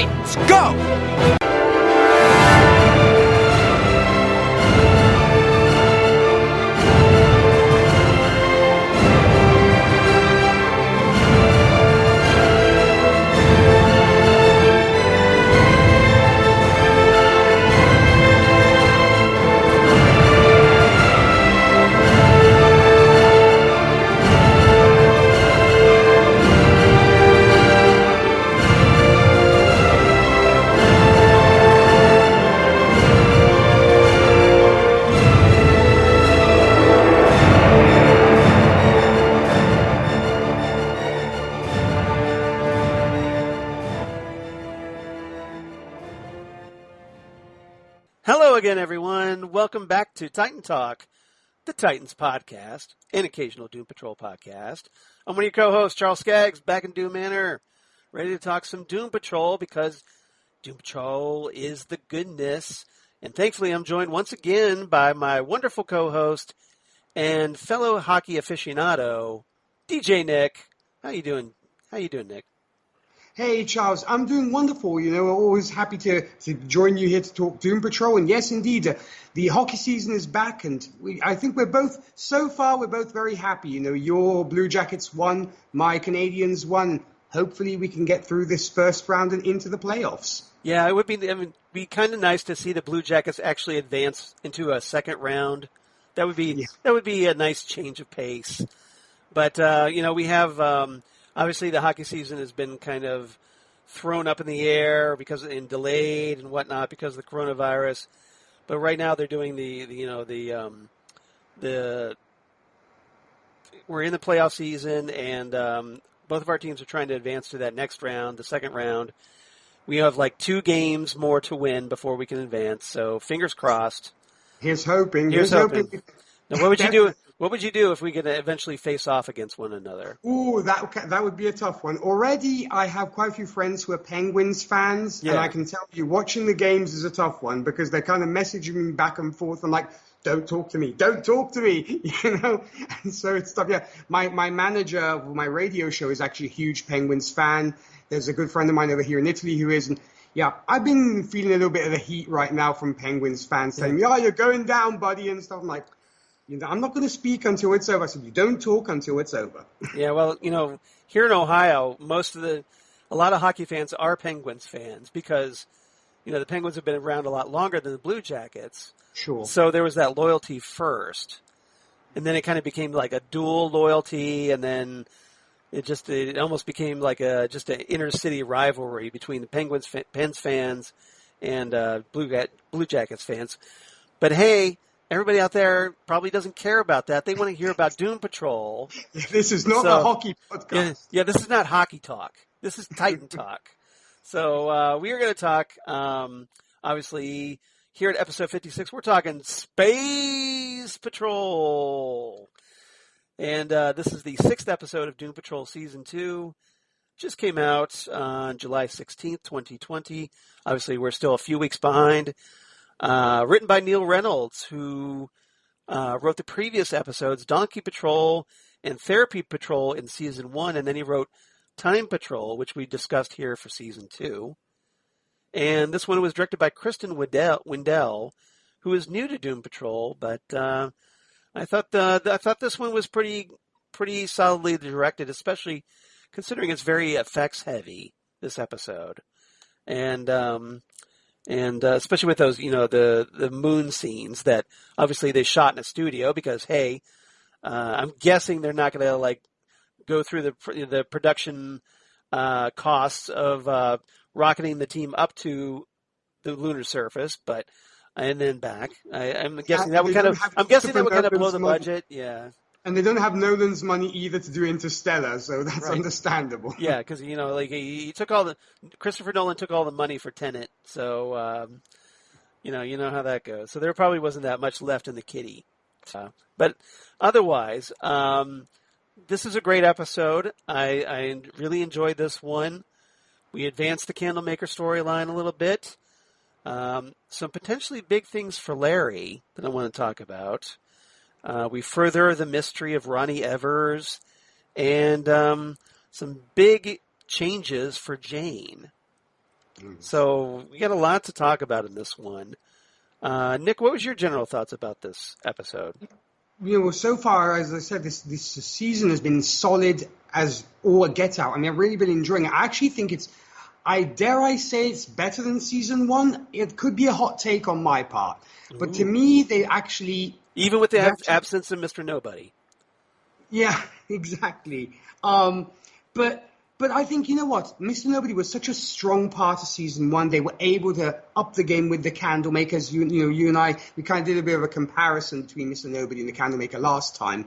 Titans, go! Hello again, everyone. Welcome back to Titan Talk, the Titans podcast, an occasional Doom Patrol podcast. I'm one of your co-hosts, Charles Skaggs, back in Doom Manor, ready to talk some Doom Patrol because Doom Patrol is the goodness. And thankfully, I'm joined once again by my wonderful co-host and fellow hockey aficionado, DJ Nick. How you doing? Nick? Hey, Charles, I'm doing wonderful. You know, always happy to join you here to talk Doom Patrol. And yes, indeed, the hockey season is back. And I think we're both very happy. You know, your Blue Jackets won, my Canadians won. Hopefully we can get through this first round and into the playoffs. Yeah, it would be kind of nice to see the Blue Jackets actually advance into a second round. That would be a nice change of pace. But, we have... obviously, the hockey season has been kind of thrown up in the air and delayed and whatnot because of the coronavirus. But right now, they're doing we're in the playoff season, and both of our teams are trying to advance to that next round, the second round. We have like 2 games more to win before we can advance. So fingers crossed. Here's hoping. Now, what would you do? What would you do if we could eventually face off against one another? Ooh, that would be a tough one. Already, I have quite a few friends who are Penguins fans, and I can tell you, watching the games is a tough one because they're kind of messaging me back and forth and like, don't talk to me, you know? And so it's tough. Yeah, my manager of my radio show is actually a huge Penguins fan. There's a good friend of mine over here in Italy who is, and yeah, I've been feeling a little bit of the heat right now from Penguins fans telling me, oh, you're going down, buddy, and stuff. I'm like, I'm not going to speak until it's over. I said, you don't talk until it's over. Yeah, well, here in Ohio, a lot of hockey fans are Penguins fans because, the Penguins have been around a lot longer than the Blue Jackets. Sure. So there was that loyalty first. And then it kind of became like a dual loyalty, and then it almost became like just an inner city rivalry between the Pens fans and Blue Jackets fans. But hey, everybody out there probably doesn't care about that. They want to hear about Doom Patrol. This is not a hockey podcast. Yeah, this is not hockey talk. This is Titan talk. So we are going to talk, obviously, here at episode 56, we're talking Space Patrol. And this is the 6th episode of Doom Patrol Season 2. Just came out on July 16th, 2020. Obviously, we're still a few weeks behind. Written by Neil Reynolds, who wrote the previous episodes, Donkey Patrol and Therapy Patrol in Season 1, and then he wrote Time Patrol, which we discussed here for Season 2. And this one was directed by Kristen Windell, who is new to Doom Patrol, but I thought this one was pretty solidly directed, especially considering it's very effects heavy, this episode. And especially with those, the moon scenes that obviously they shot in a studio because, hey, I'm guessing they're not going to go through the production costs of rocketing the team up to the lunar surface, and then back. I'm guessing that would kind of blow the budget. Yeah. And they don't have Nolan's money either to do Interstellar, so that's understandable. Yeah, because he took Christopher Nolan took all the money for Tenet, so you know how that goes. So there probably wasn't that much left in the kitty. But otherwise, this is a great episode. I really enjoyed this one. We advanced the Candlemaker storyline a little bit. Some potentially big things for Larry that I want to talk about. We further the mystery of Ronnie Evers and some big changes for Jane. So we got a lot to talk about in this one. Nick, what was your general thoughts about this episode? So far, as I said, this season has been solid as all get out. I mean, I've really been enjoying it. I actually think dare I say it's better than season one? It could be a hot take on my part. But to me, they actually... Even with the absence of Mr. Nobody. Yeah, exactly. But I think, you know what? Mr. Nobody was such a strong part of season one. They were able to up the game with the Candlemakers. You and I, we kind of did a bit of a comparison between Mr. Nobody and the Candlemaker last time.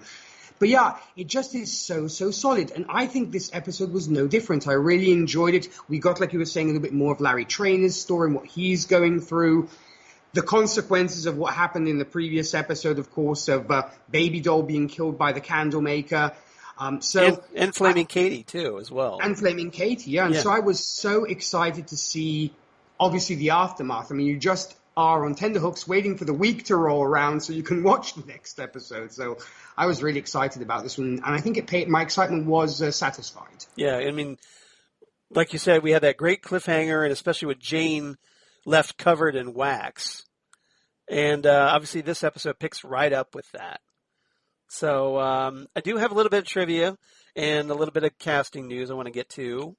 But yeah, it just is so solid. And I think this episode was no different. I really enjoyed it. We got, like you were saying, a little bit more of Larry Trainor's story and what he's going through. The consequences of what happened in the previous episode, of course, of Baby Doll being killed by the Candlemaker. And Flaming Katie, too, as well. And Flaming Katie, yeah. And so I was so excited to see, obviously, the aftermath. I mean, you just are on tenterhooks waiting for the week to roll around so you can watch the next episode. So I was really excited about this one. And I think my excitement was satisfied. Yeah, I mean, like you said, we had that great cliffhanger, and especially with Jane left covered in wax. And obviously this episode picks right up with that. So I do have a little bit of trivia and a little bit of casting news I want to get to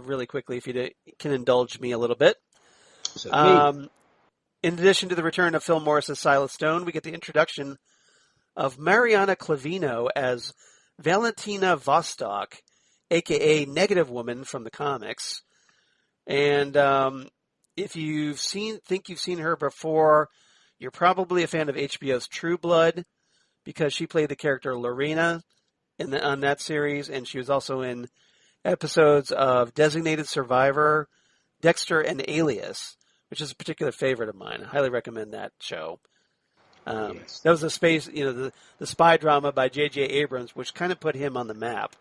really quickly if you can indulge me a little bit. In addition to the return of Phil Morris as Silas Stone, we get the introduction of Mariana Klaveno as Valentina Vostok, a.k.a. Negative Woman from the comics. And if think you've seen her before, you're probably a fan of HBO's True Blood, because she played the character Lorena on that series, and she was also in episodes of Designated Survivor, Dexter, and Alias, which is a particular favorite of mine. I highly recommend that show. That was the spy drama by J.J. Abrams, which kind of put him on the map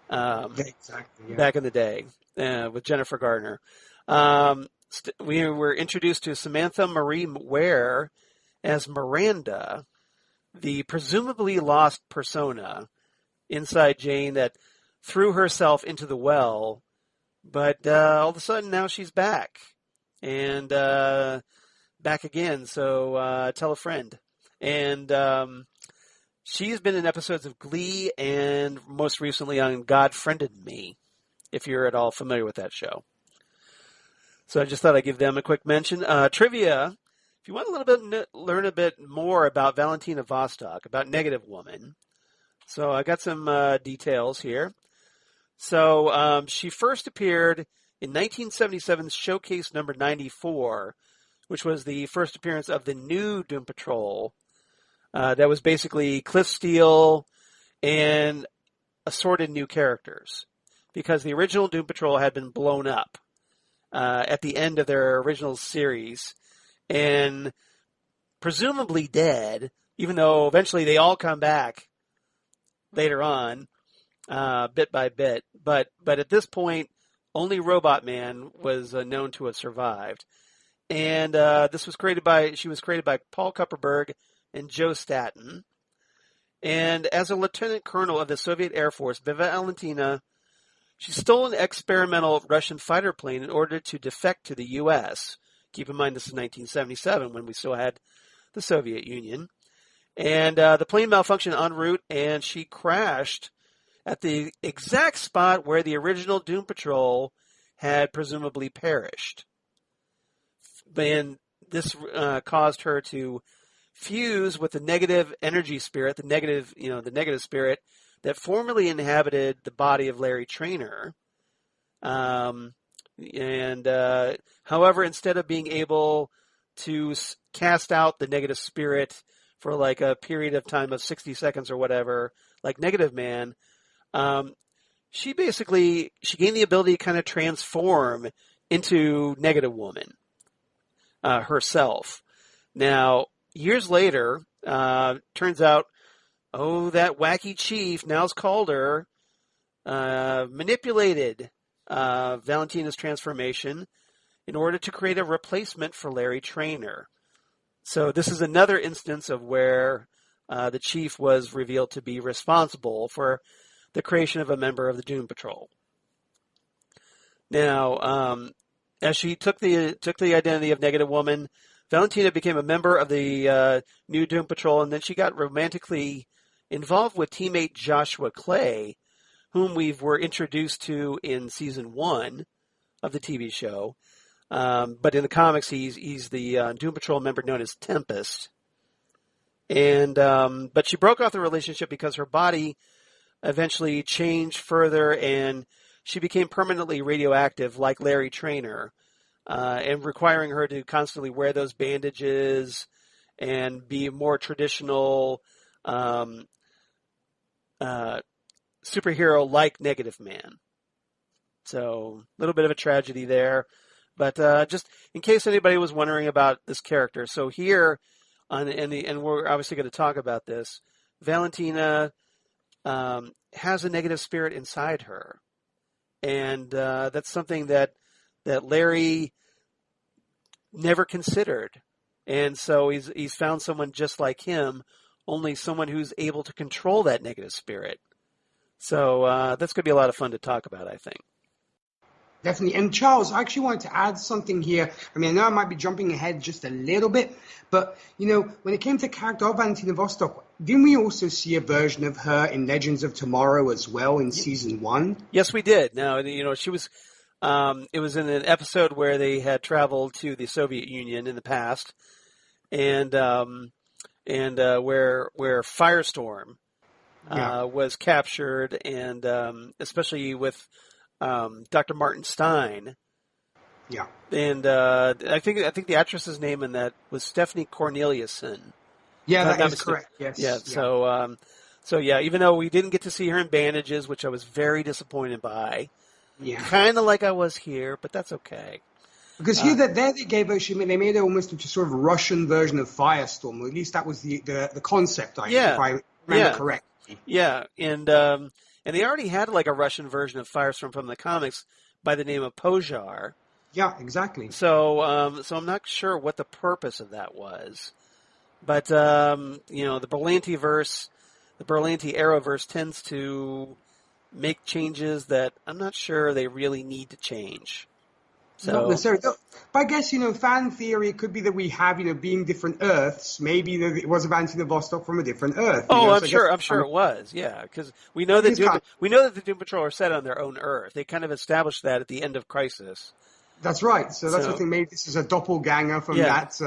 back in the day with Jennifer Gardner. We were introduced to Samantha Marie Ware as Miranda, the presumably lost persona inside Jane that threw herself into the well, but all of a sudden now she's back and back again. So tell a friend. And she's been in episodes of Glee and most recently on God Friended Me, if you're at all familiar with that show. So I just thought I'd give them a quick mention. Trivia. If you want learn a bit more about Valentina Vostok, about Negative Woman, so I got some details here. So she first appeared in 1977's Showcase number 94, which was the first appearance of the new Doom Patrol. That was basically Cliff Steele and assorted new characters, because the original Doom Patrol had been blown up at the end of their original series, and presumably dead, even though eventually they all come back later on, bit by bit. But at this point, only Robot Man was known to have survived. And she was created by Paul Kupperberg and Joe Staten. And as a lieutenant colonel of the Soviet Air Force, Valentina, she stole an experimental Russian fighter plane in order to defect to the U.S. Keep in mind, this is 1977 when we still had the Soviet Union. And the plane malfunctioned en route, and she crashed at the exact spot where the original Doom Patrol had presumably perished. And this caused her to fuse with the negative energy spirit, the negative spirit that formerly inhabited the body of Larry Trainor. However, instead of being able to cast out the negative spirit for like a period of time of 60 seconds or whatever, like Negative Man, she gained the ability to kind of transform into Negative Woman herself. Now, years later, turns out, that wacky chief, Niles Calder, manipulated Valentina's transformation in order to create a replacement for Larry Trainor. So this is another instance of where the chief was revealed to be responsible for the creation of a member of the Doom Patrol. Now, as she took the identity of Negative Woman, Valentina became a member of the new Doom Patrol, and then she got romantically involved with teammate Joshua Clay, whom we were introduced to in season 1 of the TV show. But in the comics, he's the Doom Patrol member known as Tempest. And but she broke off the relationship because her body eventually changed further, and she became permanently radioactive, like Larry Traynor, and requiring her to constantly wear those bandages and be a more traditional superhero-like Negative Man. So a little bit of a tragedy there. But just in case anybody was wondering about this character, so here, and we're obviously going to talk about this, Valentina has a negative spirit inside her. And that's something that Larry never considered. And so he's found someone just like him, only someone who's able to control that negative spirit. So that's going to be a lot of fun to talk about, I think. Definitely. And Charles, I actually wanted to add something here. I mean, I know I might be jumping ahead just a little bit, but, when it came to character of Valentina Vostok, didn't we also see a version of her in Legends of Tomorrow as well in season 1? Yes, we did. Now, she was, it was in an episode where they had traveled to the Soviet Union in the past, and where Firestorm was captured, and especially with Dr. Martin Stein. Yeah. And I think the actress's name in that was Stephanie Corneliuson. Yeah, that is correct. Yes. Yeah. So even though we didn't get to see her in bandages, which I was very disappointed by. Yeah. Kind of like I was here, but that's okay. Because here, they gave her, they made her almost into sort of a Russian version of Firestorm, or at least that was the concept, if I remember correctly. Yeah, and they already had like a Russian version of Firestorm from the comics by the name of Pojar. Yeah, exactly. So I'm not sure what the purpose of that was, but the Berlanti-verse, the Berlanti Arrowverse tends to make changes that I'm not sure they really need to change. So, not necessarily. But I guess, fan theory, it could be that we have, being different Earths, maybe it was a Valentina Vostok from a different Earth. I'm sure it was, yeah, because we know that the Doom Patrol are set on their own Earth. They kind of established that at the end of Crisis. That's right. So that's what I think. Maybe this is a doppelganger from that.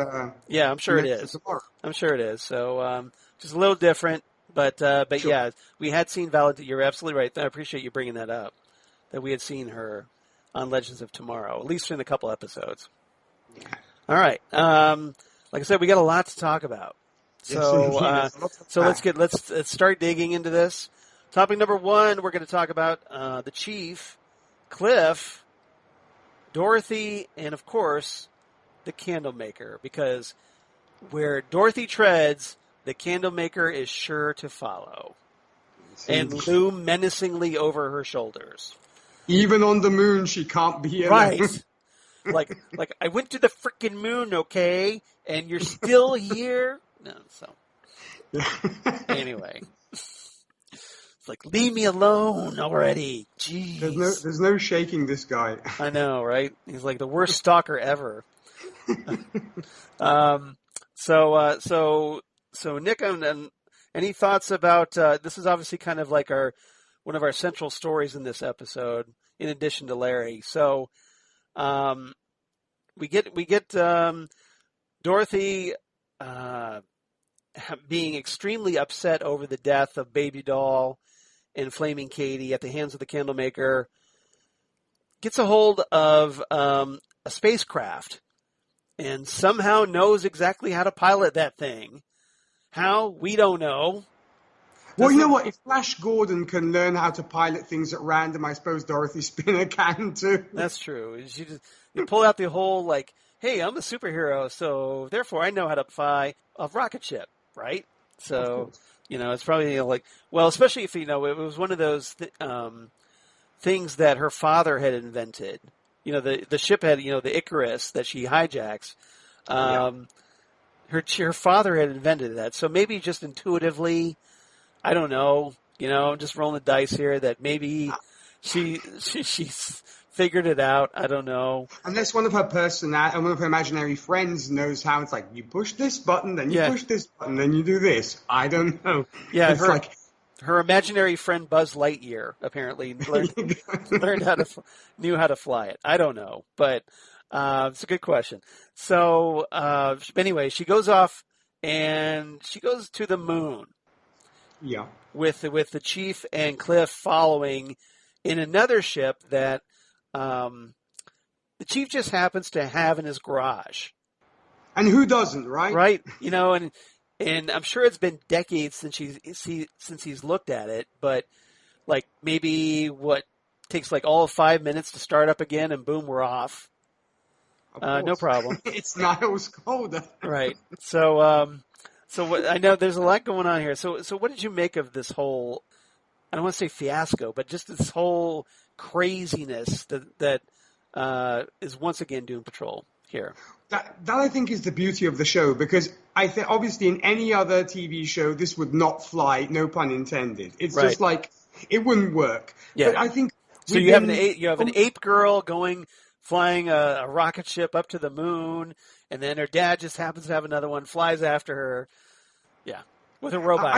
Yeah, I'm sure it is. I'm sure it is. So just a little different, but sure. Yeah, we had seen Valentina. You're absolutely right. I appreciate you bringing that up. That we had seen her on Legends of Tomorrow, at least in a couple episodes. Yeah. All right. Like I said, we got a lot to talk about. So let's start digging into this. Topic number 1, we're going to talk about the Chief, Cliff, Dorothy, and of course the Candlemaker, because where Dorothy treads, the Candlemaker is sure to follow and loom menacingly over her shoulders. Even on the moon, she can't be alone. Right. like I went to the frickin' moon, okay, and you're still here? No, so. Anyway. It's like, leave me alone already. Jeez. There's no shaking this guy. I know, right? He's like the worst stalker ever. So Nick, any thoughts about, this is obviously kind of like one of our central stories in this episode, in addition to Larry. So, we get Dorothy being extremely upset over the death of Baby Doll and Flaming Katie at the hands of the Candlemaker. Gets a hold of a spacecraft and somehow knows exactly how to pilot that thing. How? We don't know. Well, you know what? If Flash Gordon can learn how to pilot things at random, I suppose Dorothy Spinner can too. That's true. You pull out the whole, like, hey, I'm a superhero, so therefore I know how to fly a rocket ship, right? So, it's probably especially if, it was one of those things that her father had invented. The ship had, the Icarus that she hijacks. Her father had invented that. So maybe just intuitively, I don't know, I'm just rolling the dice here that maybe she figured it out. I don't know. Unless one of her one of her imaginary friends knows how. It's like, you push this button, then you push this button, then you do this. I don't know. Yeah, It's like her imaginary friend Buzz Lightyear apparently knew how to fly it. I don't know, but it's a good question. So anyway, she goes off and she goes to the moon. Yeah. With the chief and Cliff following in another ship that the chief just happens to have in his garage. And who doesn't, right? Right. And I'm sure it's been decades since he's looked at it, but like maybe takes like all of 5 minutes to start up again, and boom, we're off. No problem. It's Niles colder. Right. So I know there's a lot going on here. So what did you make of this whole? I don't want to say fiasco, but just this whole craziness that is once again Doom Patrol here. That I think is the beauty of the show, because I think obviously in any other TV show this would not fly, no pun intended. It's just like it wouldn't work. Yeah. But I think so. You have an ape girl flying a rocket ship up to the moon, and then her dad just happens to have another one, flies after her. Yeah, with a robot,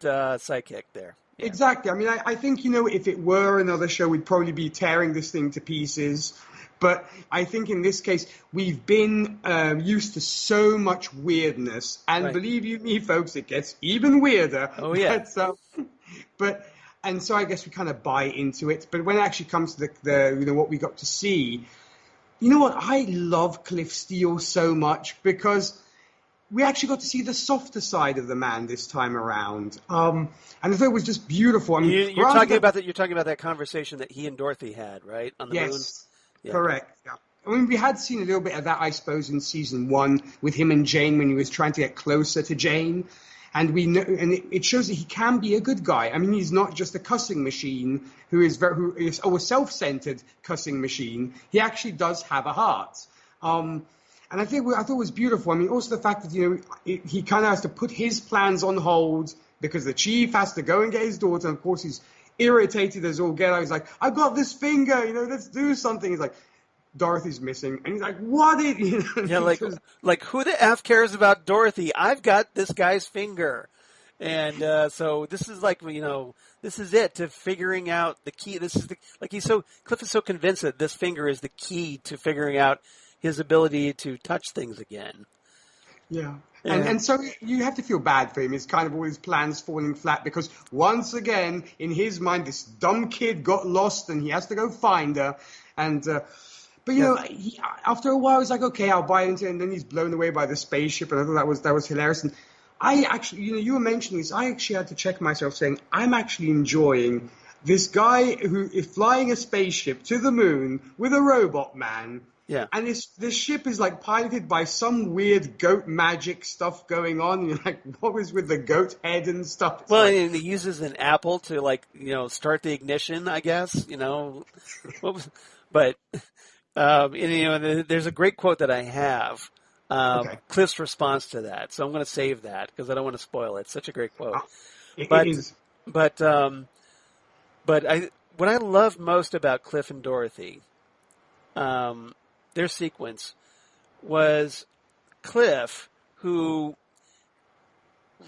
sidekick there. Yeah. Exactly. I mean, I think, if it were another show, we'd probably be tearing this thing to pieces. But I think in this case, we've been used to so much weirdness. And believe you me, folks, it gets even weirder. Oh, yeah. And so I guess we kind of buy into it. But when it actually comes to the what we got to see, you know what? I love Cliff Steele so much because we actually got to see the softer side of the man this time around. And I thought it was just beautiful. I mean, you're talking about that conversation that he and Dorothy had, right? On the moon? Yes, correct. Yeah. I mean, we had seen a little bit of that, I suppose, in season 1 with him and Jane when he was trying to get closer to Jane. And we know, and it shows that he can be a good guy. I mean, he's not just a cussing machine who is a self-centered cussing machine. He actually does have a heart. And I thought it was beautiful. I mean, also the fact that, he kind of has to put his plans on hold because the chief has to go and get his daughter. And of course, he's irritated as all get out. He's like, I've got this finger, let's do something. He's like, Dorothy's missing. And he's like, what? Yeah, like who the F cares about Dorothy? I've got this guy's finger. And so this is like, this is it to figuring out the key. This is Cliff is so convinced that this finger is the key to figuring out his ability to touch things again. Yeah. And so you have to feel bad for him. It's kind of all his plans falling flat because once again, in his mind, this dumb kid got lost and he has to go find her. And, after a while, he's like, okay, I'll buy into it. And then he's blown away by the spaceship. And I thought that was hilarious. And I actually, you were mentioning this. I actually had to check myself saying, I'm actually enjoying this guy who is flying a spaceship to the moon with a robot man. Yeah. And this ship is like piloted by some weird goat magic stuff going on. And you're like, what was with the goat head and stuff? And he uses an apple to start the ignition, I guess, but, there's a great quote that I have, Cliff's response to that. So I'm going to save that because I don't want to spoil it. It's such a great quote. It is. But what I love most about Cliff and Dorothy, their sequence was Cliff, who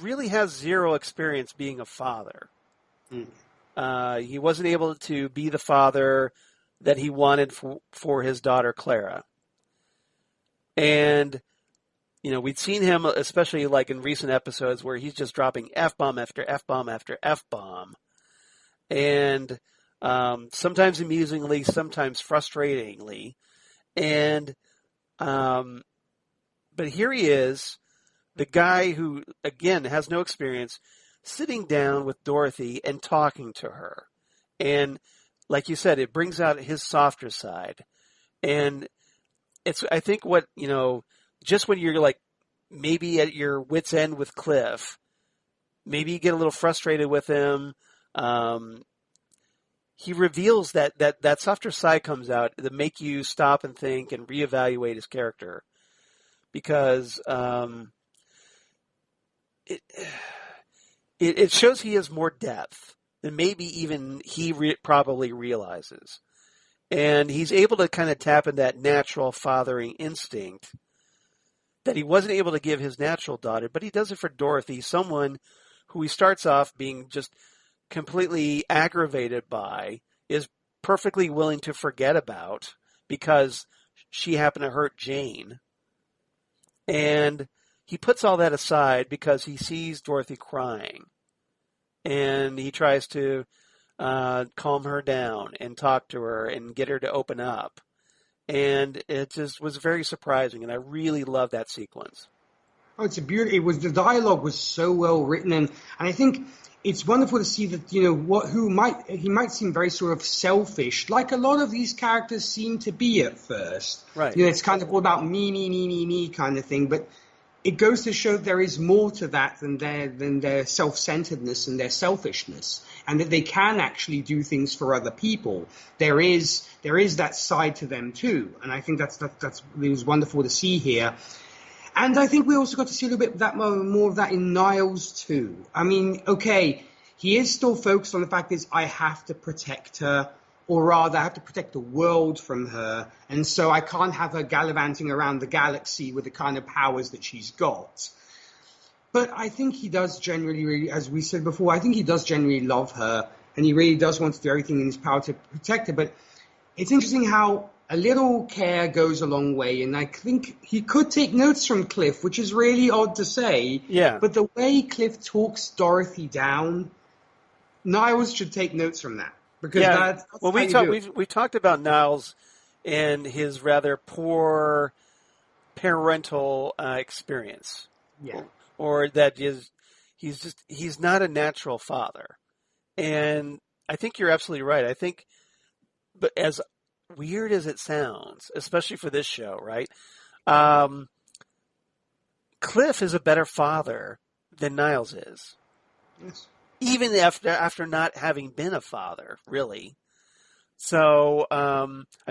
really has zero experience being a father. He wasn't able to be the father that he wanted for his daughter Clara. And, we'd seen him, especially like in recent episodes, where he's just dropping F-bomb after F-bomb after F-bomb. And sometimes amusingly, sometimes frustratingly. And, but here he is, the guy who, again, has no experience, sitting down with Dorothy and talking to her. And like you said, it brings out his softer side. And it's, I think what, just when you're like maybe at your wit's end with Cliff, maybe you get a little frustrated with him. He reveals that softer side comes out that make you stop and think and reevaluate his character, because it shows he has more depth than maybe even he probably realizes. And he's able to kind of tap into that natural fathering instinct that he wasn't able to give his natural daughter, but he does it for Dorothy, someone who he starts off being just completely aggravated by, is perfectly willing to forget about because she happened to hurt Jane. And he puts all that aside because he sees Dorothy crying. And he tries to calm her down and talk to her and get her to open up. And it just was very surprising, and I really love that sequence. Oh, it's a beautiful. It was, the dialogue was so well written, and I think it's wonderful to see that, he might seem very sort of selfish, like a lot of these characters seem to be at first. Right. It's kind of all about me kind of thing, but it goes to show there is more to that than their self-centeredness and their selfishness, and that they can actually do things for other people. There is that side to them too, and I think that's it was wonderful to see here. And I think we also got to see a little bit more of that in Niles too. I mean, okay, he is still focused on the fact is I have to protect her, or rather I have to protect the world from her, and so I can't have her gallivanting around the galaxy with the kind of powers that she's got. But I think he does generally, really, as we said before, I think he does generally love her, and he really does want to do everything in his power to protect her. But it's interesting how a little care goes a long way, and I think he could take notes from Cliff, which is really odd to say. Yeah. But the way Cliff talks Dorothy down, Niles should take notes from that. Because that's well, we talked about Niles and his rather poor parental experience. Yeah. Or that he's not a natural father. And I think you're absolutely right. I think, but as weird as it sounds, especially for this show, right? Cliff is a better father than Niles is. Yes. Even after not having been a father, really. So,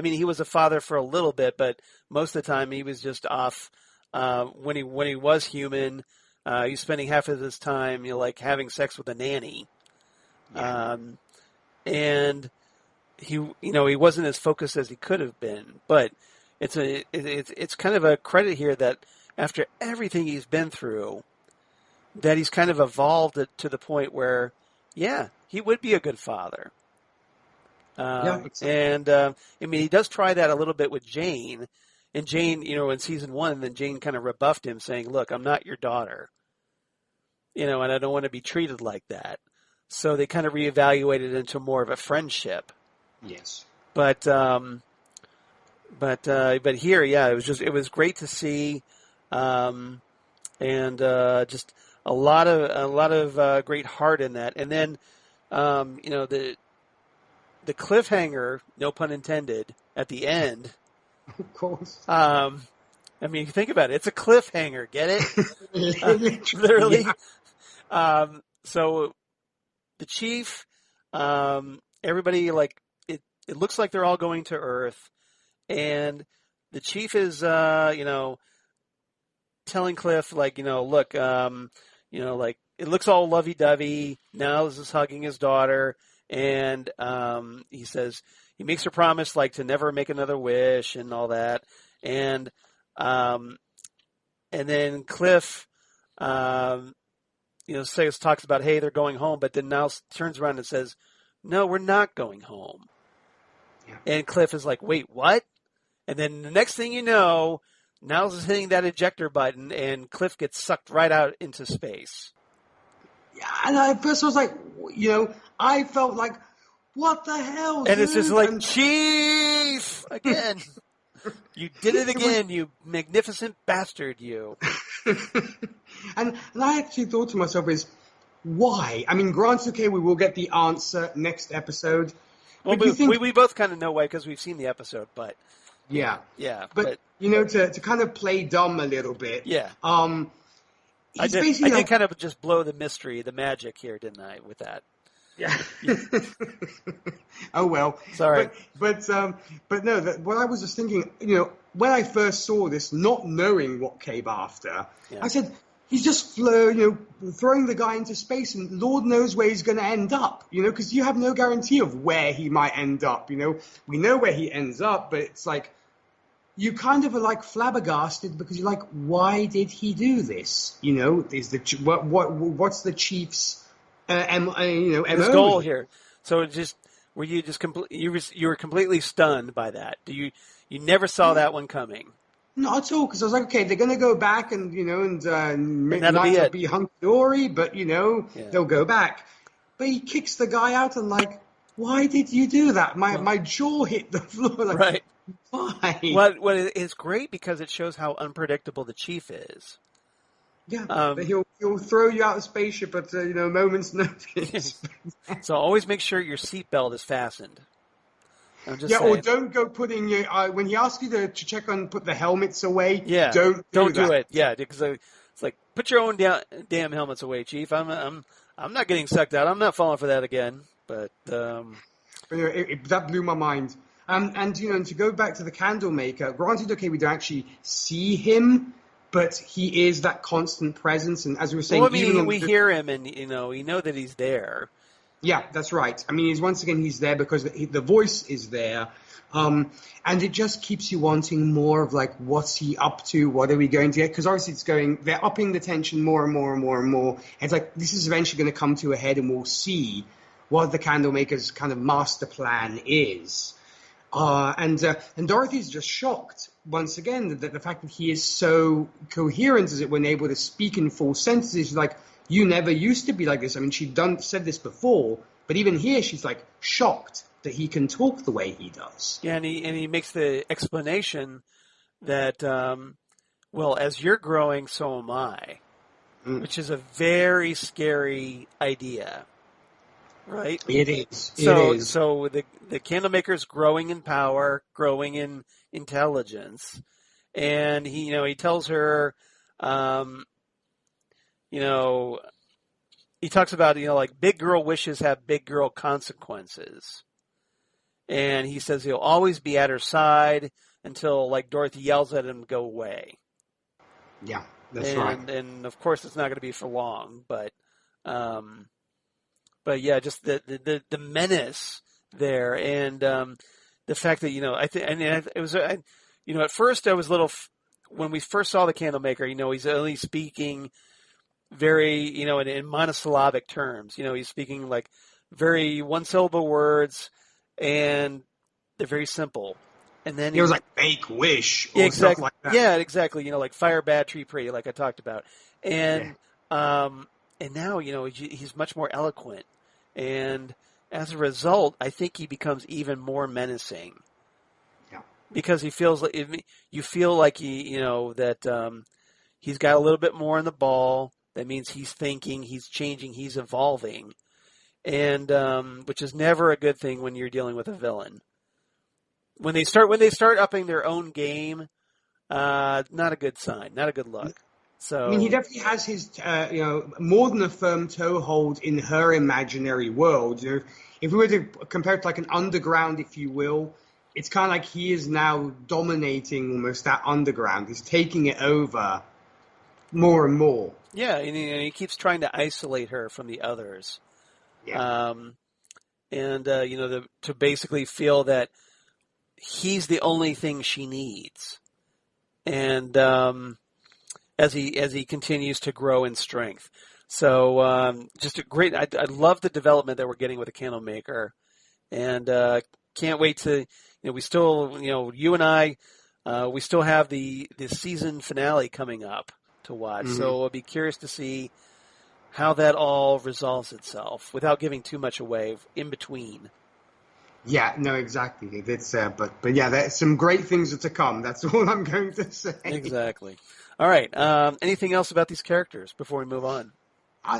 he was a father for a little bit, but most of the time he was just off. When he was human, he was spending half of his time, having sex with a nanny. Yeah. And he wasn't as focused as he could have been. But it's kind of a credit here that after everything he's been through, that he's kind of evolved to the point where, he would be a good father. Exactly. And, he does try that a little bit with Jane. And Jane, in season 1, then Jane kind of rebuffed him saying, look, I'm not your daughter. And I don't want to be treated like that. So they kind of reevaluated into more of a friendship. Yes. But here, it was great to see. Just a lot of great heart in that. And then, the cliffhanger, no pun intended, at the end. Of course. You think about it. It's a cliffhanger. Get it? Literally. Yeah. So the chief, everybody, it looks like they're all going to Earth, and the chief is, telling Cliff, look, it looks all lovey-dovey. Niles is hugging his daughter, and he says he makes her promise, to never make another wish and all that. And then Cliff, talks about, hey, they're going home, but then Niles turns around and says, no, we're not going home. Yeah. And Cliff is like, wait, what? And then the next thing you know, Niles is hitting that ejector button, and Cliff gets sucked right out into space. Yeah, and at first I was like, I felt like, what the hell, And dude? It's just like, Chief! Again. You did it again, you magnificent bastard, you. and I actually thought to myself why? Granted, okay, we will get the answer next episode. Well, we both kind of know why, because we've seen the episode, but... Yeah. Yeah. But to kind of play dumb a little bit. Yeah. I did kind of just blow the mystery, the magic here, didn't I, with that? Yeah. Oh, well. Sorry. But no, what I was just thinking, when I first saw this, not knowing what came after, I said, he's just throwing the guy into space, and Lord knows where he's going to end up, because you have no guarantee of where he might end up. We know where he ends up, but it's like you kind of are like flabbergasted because you're like, why did he do this? Is what's the chief's his goal here? So were you just you were completely stunned by that? You never saw that one coming? Not at all, because I was like, okay, they're going to go back and make that'll be hunky-dory, but they'll go back. But he kicks the guy out and like, why did you do that? My jaw hit the floor. Like, right. Why? Well, it's great because it shows how unpredictable the chief is. Yeah, but he'll throw you out of the spaceship at moment's notice. So always make sure your seatbelt is fastened. I'm just saying. Or don't go putting your when he asks you to check on put the helmets away. Yeah, don't do it. Yeah, because it's like put your own damn helmets away, Chief. I'm not getting sucked out. I'm not falling for that again. But that blew my mind. And to go back to the candle maker, granted, okay, we don't actually see him, but he is that constant presence. And as we were saying, we hear him, and we know that he's there. Yeah, that's right. I mean, he's there because the voice is there. And it just keeps you wanting more of like, what's he up to? What are we going to get? Because obviously they're upping the tension more and more and more and more. And it's like, this is eventually going to come to a head and we'll see what the Candlemaker's kind of master plan is. And Dorothy's just shocked once again that the fact that he is so coherent as it when able to speak in full sentences. She's like, you never used to be like this. I mean, she'd said this before, but even here she's like shocked that he can talk the way he does. Yeah, and he makes the explanation that, as you're growing, so am I, which is a very scary idea. Right? It is. So the Candlemaker's growing in power, growing in intelligence, and he tells her, he talks about like big girl wishes have big girl consequences, and he says he'll always be at her side until like Dorothy yells at him to go away. Yeah, that's right. And of course it's not going to be for long, but yeah, just the menace there, and the fact that I think, and it was at first I was a little when we first saw the Candlemaker, he's only speaking very in monosyllabic terms. He's speaking like very one syllable words, and they're very simple. And then it was like make wish or exactly, stuff like that. Yeah, exactly. Like fire bad, tree pretty, like I talked about, and and now he's much more eloquent. And as a result, I think he becomes even more menacing. Yeah. Because he feels like you feel like that he's got a little bit more in the ball. That means he's thinking, he's changing, he's evolving, and which is never a good thing when you're dealing with a villain. When they start upping their own game, not a good sign, not a good look. So, I mean, he definitely has his, more than a firm toehold in her imaginary world. If we were to compare it to like an underground, if you will, it's kind of like he is now dominating almost that underground. He's taking it over more and more. Yeah, and he keeps trying to isolate her from the others. Yeah. To basically feel that he's the only thing she needs. And as he continues to grow in strength. So just a great. I love the development that we're getting with the Candlemaker, and can't wait to. We still, you and I, we still have the season finale coming up to watch. Mm-hmm. So I'll be curious to see how that all resolves itself without giving too much away in between. Yeah, no, exactly. It's but yeah, there's some great things to come. That's all I'm going to say. Exactly. All right. Anything else about these characters before we move on?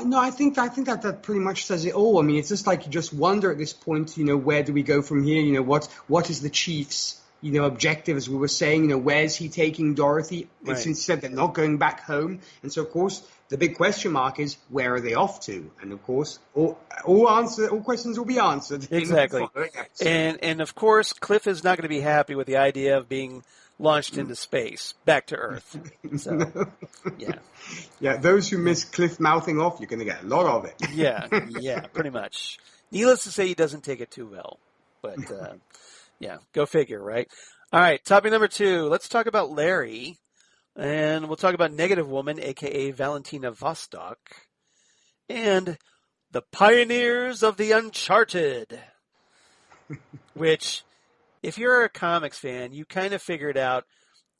No, I think that pretty much says it all. I mean, it's just like you just wonder at this point, where do we go from here? What is the Chief's, objective, as we were saying. Where's he taking Dorothy? Right. Since he said they're not going back home. And so, of course, the big question mark is, where are they off to? And, of course, all questions will be answered. Exactly. And, of course, Cliff is not going to be happy with the idea of being launched into space, back to Earth. So, yeah. Yeah, those who miss Cliff mouthing off, you're going to get a lot of it. Yeah, pretty much. Needless to say, he doesn't take it too well. But, yeah, go figure, right? All right, topic number 2. Let's talk about Larry. And we'll talk about Negative Woman, a.k.a. Valentina Vostok. And the Pioneers of the Uncharted. Which, if you're a comics fan, you kind of figured out,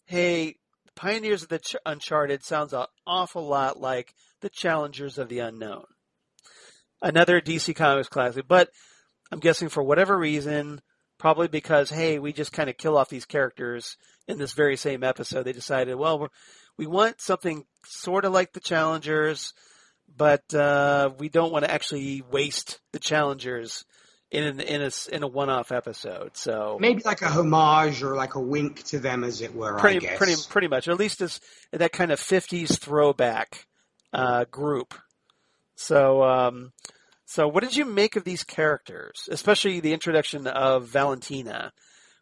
hey, Pioneers of the Uncharted sounds an awful lot like the Challengers of the Unknown. Another DC Comics classic, but I'm guessing for whatever reason, probably because, hey, we just kind of kill off these characters in this very same episode, they decided, well, we want something sort of like the Challengers, but we don't want to actually waste the Challengers in a one-off episode. So maybe like a homage or like a wink to them, as it were. I guess pretty much, or at least as that kind of 50s throwback group. So what did you make of these characters, especially the introduction of Valentina,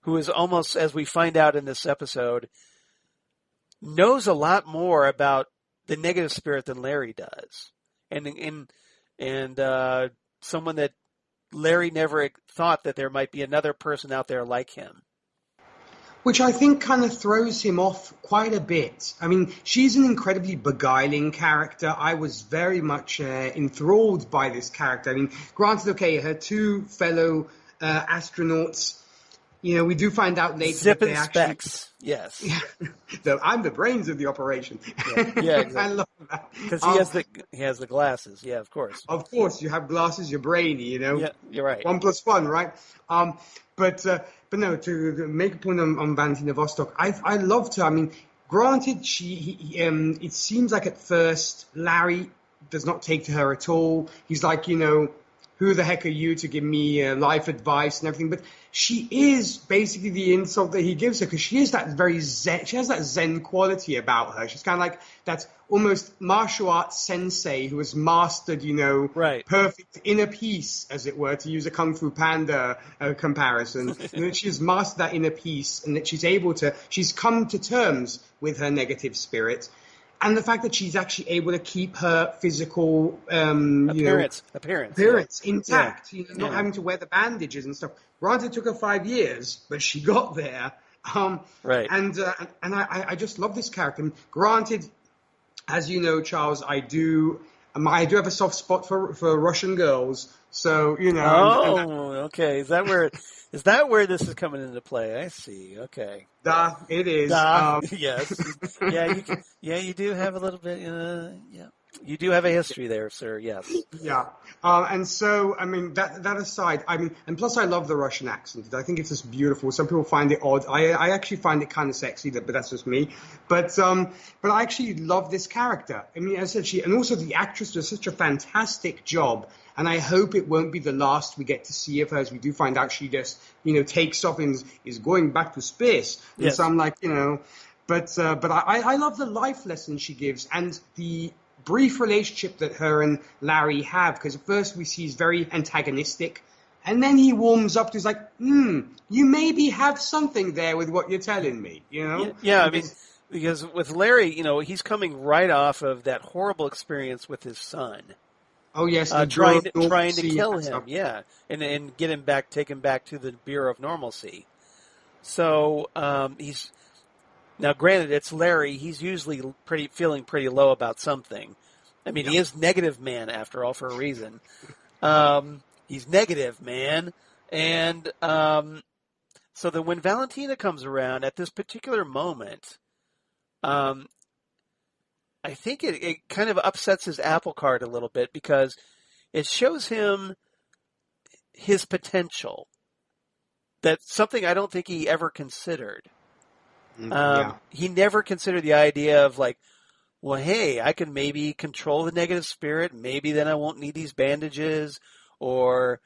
who is almost, as we find out in this episode, knows a lot more about the negative spirit than Larry does, and someone that Larry never thought that there might be another person out there like him. Which I think kind of throws him off quite a bit. I mean, she's an incredibly beguiling character. I was very much enthralled by this character. I mean, granted, okay, her 2 fellow astronauts, we do find out later Zip that they and Specs. Yes. I'm the brains of the operation. Yeah, exactly. I love that. Because he has the glasses. Yeah, of course. Of course, you have glasses, you're brainy, Yeah, you're right. 1 + 1, right? But no, to make a point on Valentina Vostok, I loved her. I mean, granted, it seems like at first Larry does not take to her at all. He's like, who the heck are you to give me life advice and everything? But she is basically the insult that he gives her, because she is that very zen. She has that zen quality about her. She's kind of like that almost martial arts sensei who has mastered, right, perfect inner peace, as it were, to use a Kung Fu Panda comparison. That she's mastered that inner peace, and that she's come to terms with her negative spirit. And the fact that she's actually able to keep her physical appearance intact, not having to wear the bandages and stuff. Granted, it took her 5 years, but she got there. Right. And I just love this character. Granted, as you know, Charles, I do have a soft spot for Russian girls. So okay. Is that where this is coming into play? I see. Okay. It is. Yes. Yeah. You do have a little bit. Yeah. You do have a history there, sir. Yes. Yeah. And so, I mean, that aside, I mean, and plus I love the Russian accent. I think it's just beautiful. Some people find it odd. I actually find it kind of sexy, but that's just me. But I actually love this character. I mean, as I said, and also the actress does such a fantastic job. And I hope it won't be the last we get to see of her, as we do find out she just, takes off and is going back to space. And yes. So I'm like, but I love the life lesson she gives, and the brief relationship that her and Larry have, because at first we see he's very antagonistic, and then he warms up to, he's like, you maybe have something there with what you're telling me, Yeah, I mean, because with Larry, he's coming right off of that horrible experience with his son. Oh yes, trying to kill him, yeah, and get him back, take him back to the Bureau of Normalcy. So he's now, granted, it's Larry. He's usually feeling pretty low about something. I mean, He is negative man after all, for a reason. He's negative man, and so that when Valentina comes around at this particular moment, I think it kind of upsets his apple cart a little bit, because it shows him his potential. That's something I don't think he ever considered. He never considered the idea of like, well, hey, I can maybe control the negative spirit. Maybe then I won't need these bandages, or,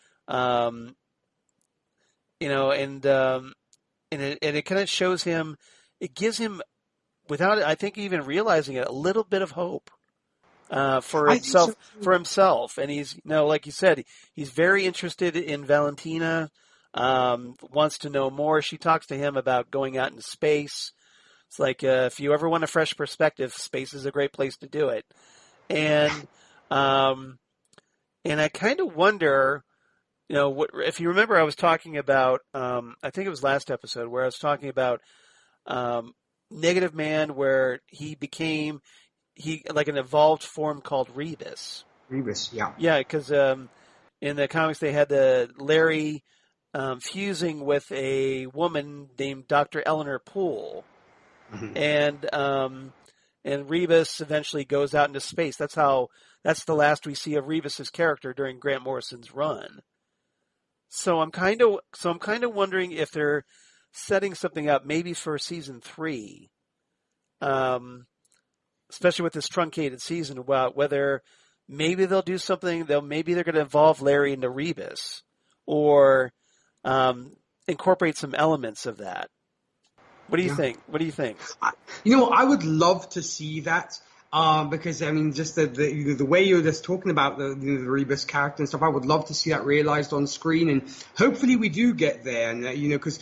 it kind of shows him, it gives him, without I think even realizing it, a little bit of hope for I think so himself. too. For himself, and he's like you said, he's very interested in Valentina. Wants to know more. She talks to him about going out into space. It's like if you ever want a fresh perspective, space is a great place to do it. And I kind of wonder, if you remember, I was talking about, I think it was last episode where I was talking about Negative Man, where he became like an evolved form called Rebus. Rebus, yeah. Yeah, because in the comics they had the Larry fusing with a woman named Dr. Eleanor Poole, and Rebus eventually goes out into space. That's the last we see of Rebus's character during Grant Morrison's run. So I'm kind of wondering if they're setting something up maybe for season 3, especially with this truncated season, about whether maybe they'll do something. Maybe they're going to evolve Larry into Rebus, or incorporate some elements of that. What do you think? What do you think? I would love to see that. Because I mean, just the way you're just talking about the Rebus character and stuff, I would love to see that realized on screen, and hopefully we do get there. And because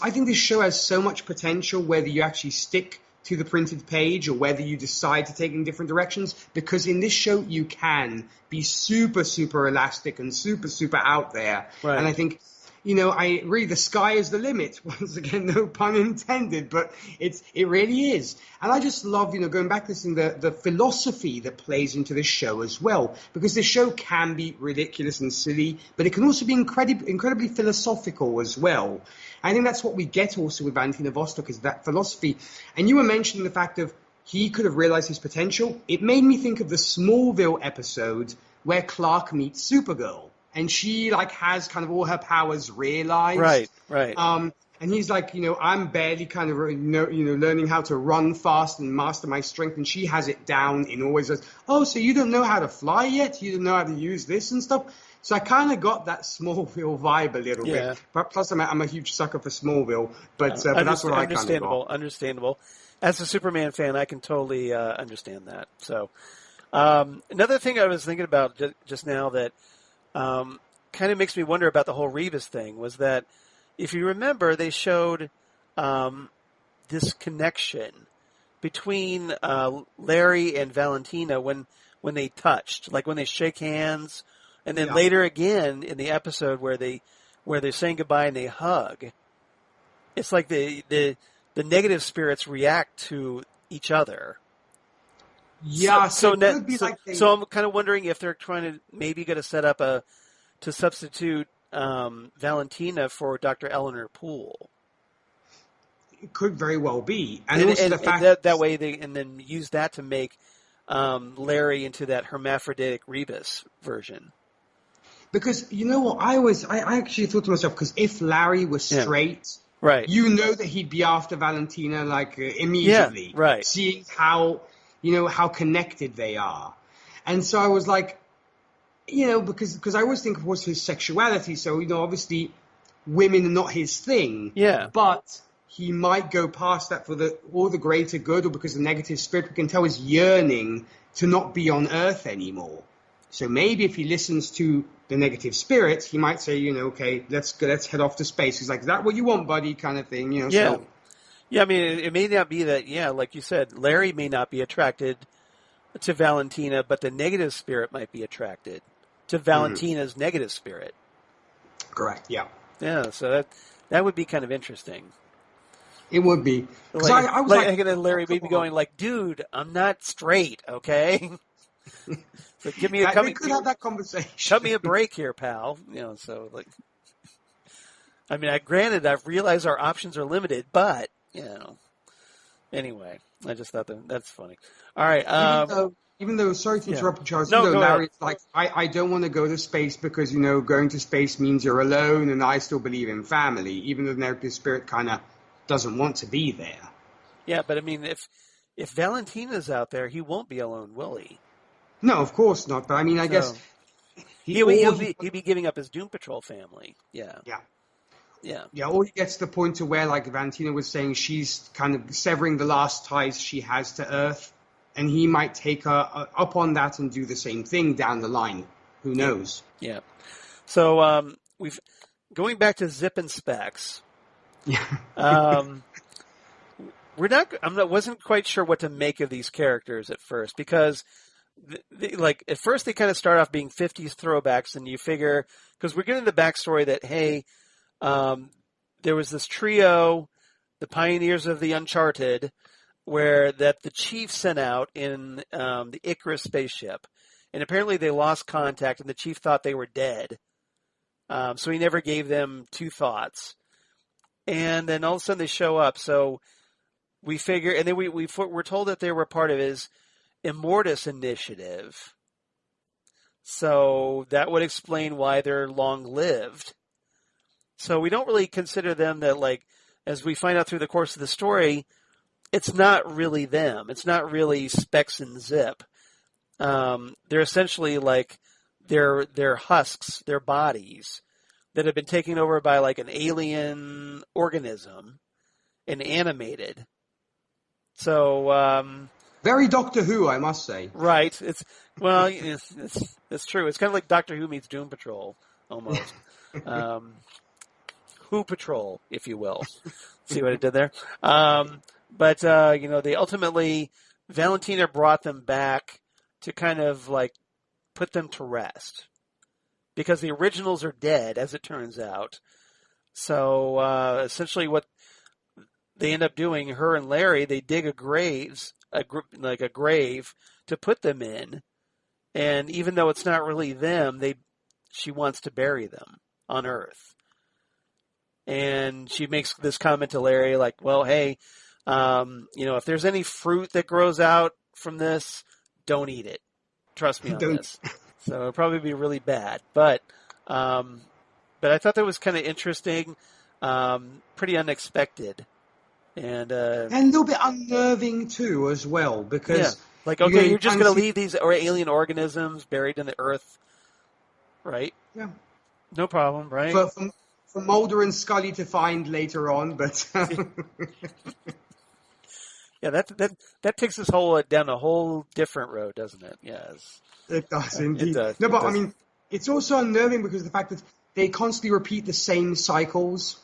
I think this show has so much potential, whether you actually stick to the printed page or whether you decide to take in different directions. Because in this show, you can be super, super elastic and super, super out there. Right. And I think, the sky is the limit. Once again, no pun intended, but it really is. And I just love, going back to this, the philosophy that plays into this show as well, because this show can be ridiculous and silly, but it can also be incredibly philosophical as well. I think that's what we get also with Valentina Vostok, is that philosophy. And you were mentioning the fact of he could have realized his potential. It made me think of the Smallville episode where Clark meets Supergirl. And she has kind of all her powers realized. Right. And he's like, I'm barely kind of, learning how to run fast and master my strength. And she has it down and always says, oh, so you don't know how to fly yet? You don't know how to use this and stuff? So I kind of got that Smallville vibe a little bit. But plus, I'm a huge sucker for Smallville. But that's what I kind of got. Understandable. As a Superman fan, I can totally understand that. So another thing I was thinking about just now that kind of makes me wonder about the whole Rebus thing was that, if you remember, they showed this connection between Larry and Valentina when they touched, like when they shake hands, and then later again in the episode where they're saying goodbye and they hug. It's like the negative spirits react to each other. Yeah, so I'm kind of wondering if they're going to set up to substitute Valentina for Dr. Eleanor Poole. It could very well be, and also the fact that way and then use that to make Larry into that hermaphroditic Rebus version. Because what, I actually thought to myself, because if Larry was straight, right, that he'd be after Valentina immediately, right, seeing how connected they are, and so I was like, because I always think of his sexuality. So, obviously women are not his thing. Yeah. But he might go past that for all the greater good, or because the negative spirit, we can tell, is yearning to not be on Earth anymore. So maybe if he listens to the negative spirit, he might say, okay, let's head off to space. He's like, is that what you want, buddy? Kind of thing, Yeah. So. Yeah, I mean, it may not be that, like you said, Larry may not be attracted to Valentina, but the negative spirit might be attracted to Valentina's negative spirit. Correct, yeah. Yeah, so that would be kind of interesting. It would be. I was Larry may be going like, dude, I'm not straight, okay? So give me we could have that conversation. Cut me a break here, pal. So I mean, granted, I've realized our options are limited, but anyway, I just thought that's funny. All right. Even though, sorry to interrupt you, Charles, Larry's like, I don't want to go to space because, going to space means you're alone, and I still believe in family, even though the negative spirit kind of doesn't want to be there. Yeah, but I mean, if Valentina's out there, he won't be alone, will he? No, of course not. But I mean, I guess he'll be giving up his Doom Patrol family. Yeah. Yeah. Yeah. Yeah, or he gets to the point to where, like Valentina was saying, she's kind of severing the last ties she has to Earth, and he might take her up on that and do the same thing down the line. Who knows? Yeah. So we've going back to Zip and Specs. Yeah. Wasn't quite sure what to make of these characters at first because, at first they kind of start off being 50s throwbacks, and you figure because we're getting the backstory that there was this trio, the pioneers of the Uncharted, that the chief sent out in the Icarus spaceship, and apparently they lost contact, and the chief thought they were dead, so he never gave them two thoughts, and then all of a sudden they show up, so. We figure, and then we're told that they were part of his Immortus initiative. So that would explain why they're long-lived. So we don't really consider them that, as we find out through the course of the story, it's not really them. It's not really Specs and Zip. They're essentially their husks, their bodies, that have been taken over by an alien organism and animated. So very Doctor Who, I must say. Right. It's true. It's kind of like Doctor Who meets Doom Patrol, almost. Who Patrol, if you will. See what I did there? But they ultimately, Valentina brought them back to kind of put them to rest because the originals are dead, as it turns out. So essentially, what they end up doing, her and Larry, they dig a grave to put them in, and even though it's not really them, she wants to bury them on Earth. And she makes this comment to Larry, well, hey, if there's any fruit that grows out from this, don't eat it. Trust me on this. So it'll probably be really bad. But I thought that was kind of interesting, pretty unexpected. And a little bit unnerving too, as well, because you're just going to leave these alien organisms buried in the earth, right? Yeah, no problem, right? For Mulder and Scully to find later on, but yeah, that takes us down a whole different road, doesn't it? Yes, it does indeed. It does. No, but I mean, it's also unnerving because of the fact that they constantly repeat the same cycles.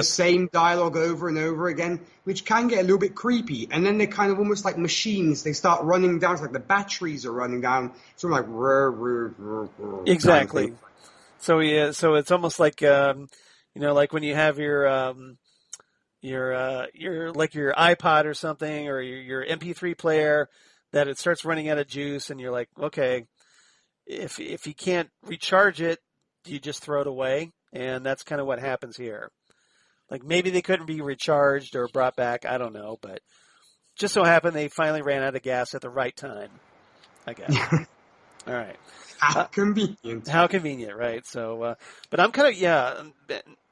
Same dialogue over and over again, which can get a little bit creepy. And then they're kind of almost like machines. They start running down. It's like the batteries are running down. Sort of like exactly. Kind of so it's almost like like when you have your iPod or something, or your MP3 player, that it starts running out of juice, and you're like, okay, if you can't recharge it, you just throw it away, and that's kind of what happens here. Maybe they couldn't be recharged or brought back, I don't know, but just so happened they finally ran out of gas at the right time, I guess. All right. How convenient. How convenient, right? So, but I'm kind of,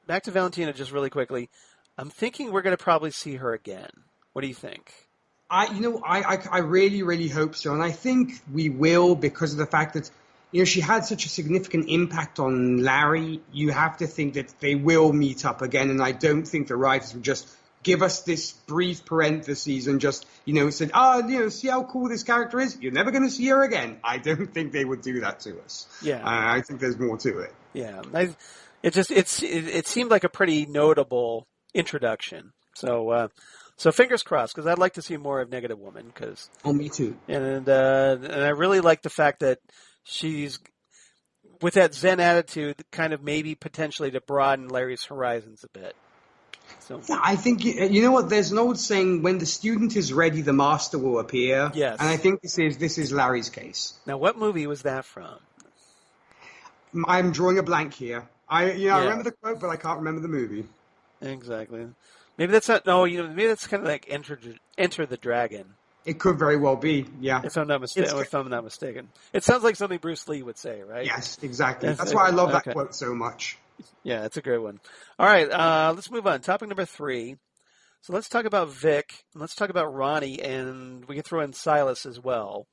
back to Valentina just really quickly. I'm thinking we're going to probably see her again. What do you think? I really, really hope so. And I think we will, because of the fact that, she had such a significant impact on Larry. You have to think that they will meet up again. And I don't think the writers would just give us this brief parentheses and just, said, see how cool this character is? You're never going to see her again. I don't think they would do that to us. Yeah. I think there's more to it. Yeah. It seemed like a pretty notable introduction. So fingers crossed, because I'd like to see more of Negative Woman. Me too. And I really like the fact that she's, with that Zen attitude, kind of maybe potentially to broaden Larry's horizons a bit. So yeah, I think, you know what, there's an old saying, when the student is ready, the master will appear. Yes. And I think this is Larry's case. Now, what movie was that from? I'm drawing a blank here. I remember the quote, but I can't remember the movie. Exactly. Maybe that's not, maybe that's kind of like Enter the Dragon. It could very well be, yeah. If I'm not mistaken. It sounds like something Bruce Lee would say, right? Yes, exactly. That's why I love that quote so much. Yeah, it's a great one. All right, let's move on. Topic number 3. So let's talk about Vic, and let's talk about Roni, and we can throw in Silas as well.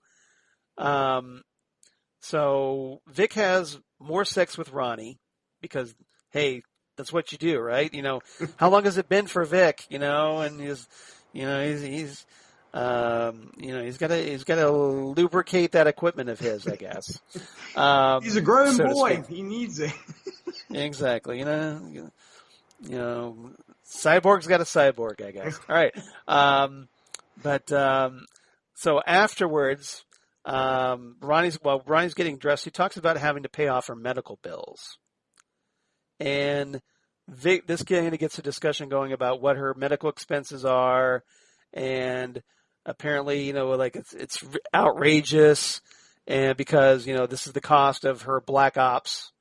So Vic has more sex with Roni because, hey, That's what you do, right? How long has it been for Vic? And he's got to lubricate that equipment of his, I guess. He's a grown so boy. He needs it. Exactly. Cyborg's got a cyborg, I guess. All right. So afterwards, Ronnie's getting dressed. He talks about having to pay off her medical bills. And Vic, this kind of gets a discussion going about what her medical expenses are. And apparently, it's outrageous. And because, this is the cost of her Black Ops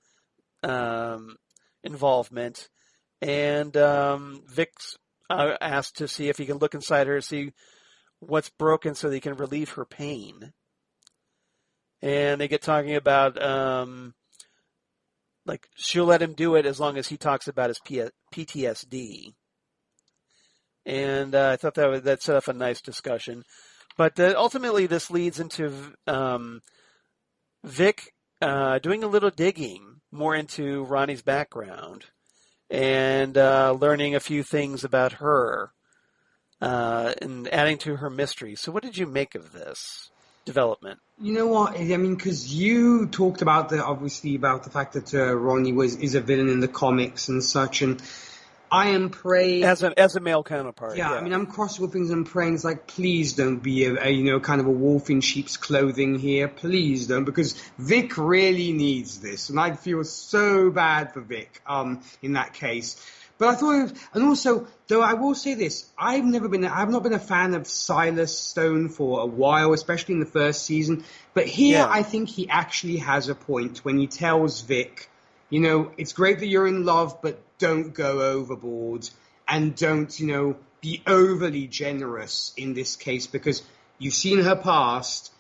involvement. And Vic's asked to see if he can look inside her, see what's broken so that he can relieve her pain. And they get talking about, she'll let him do it as long as he talks about his PTSD. And I thought that set up a nice discussion. But ultimately, this leads into Vic doing a little digging more into Ronnie's background and learning a few things about her and adding to her mystery. So what did you make of this development? You know what? I mean, because you talked about the fact that Roni is a villain in the comics and such, and I am praying as a male counterpart. Yeah, I mean, I'm crossing with things and praying. It's like, please don't be a kind of a wolf in sheep's clothing here. Please don't, because Vic really needs this, and I feel so bad for Vic in that case. But I thought, and also, though I will say this, I've not been a fan of Silas Stone for a while, especially in the first season. But here, I think he actually has a point when he tells Vic, it's great that you're in love, but don't go overboard and don't, be overly generous in this case, because you've seen her past,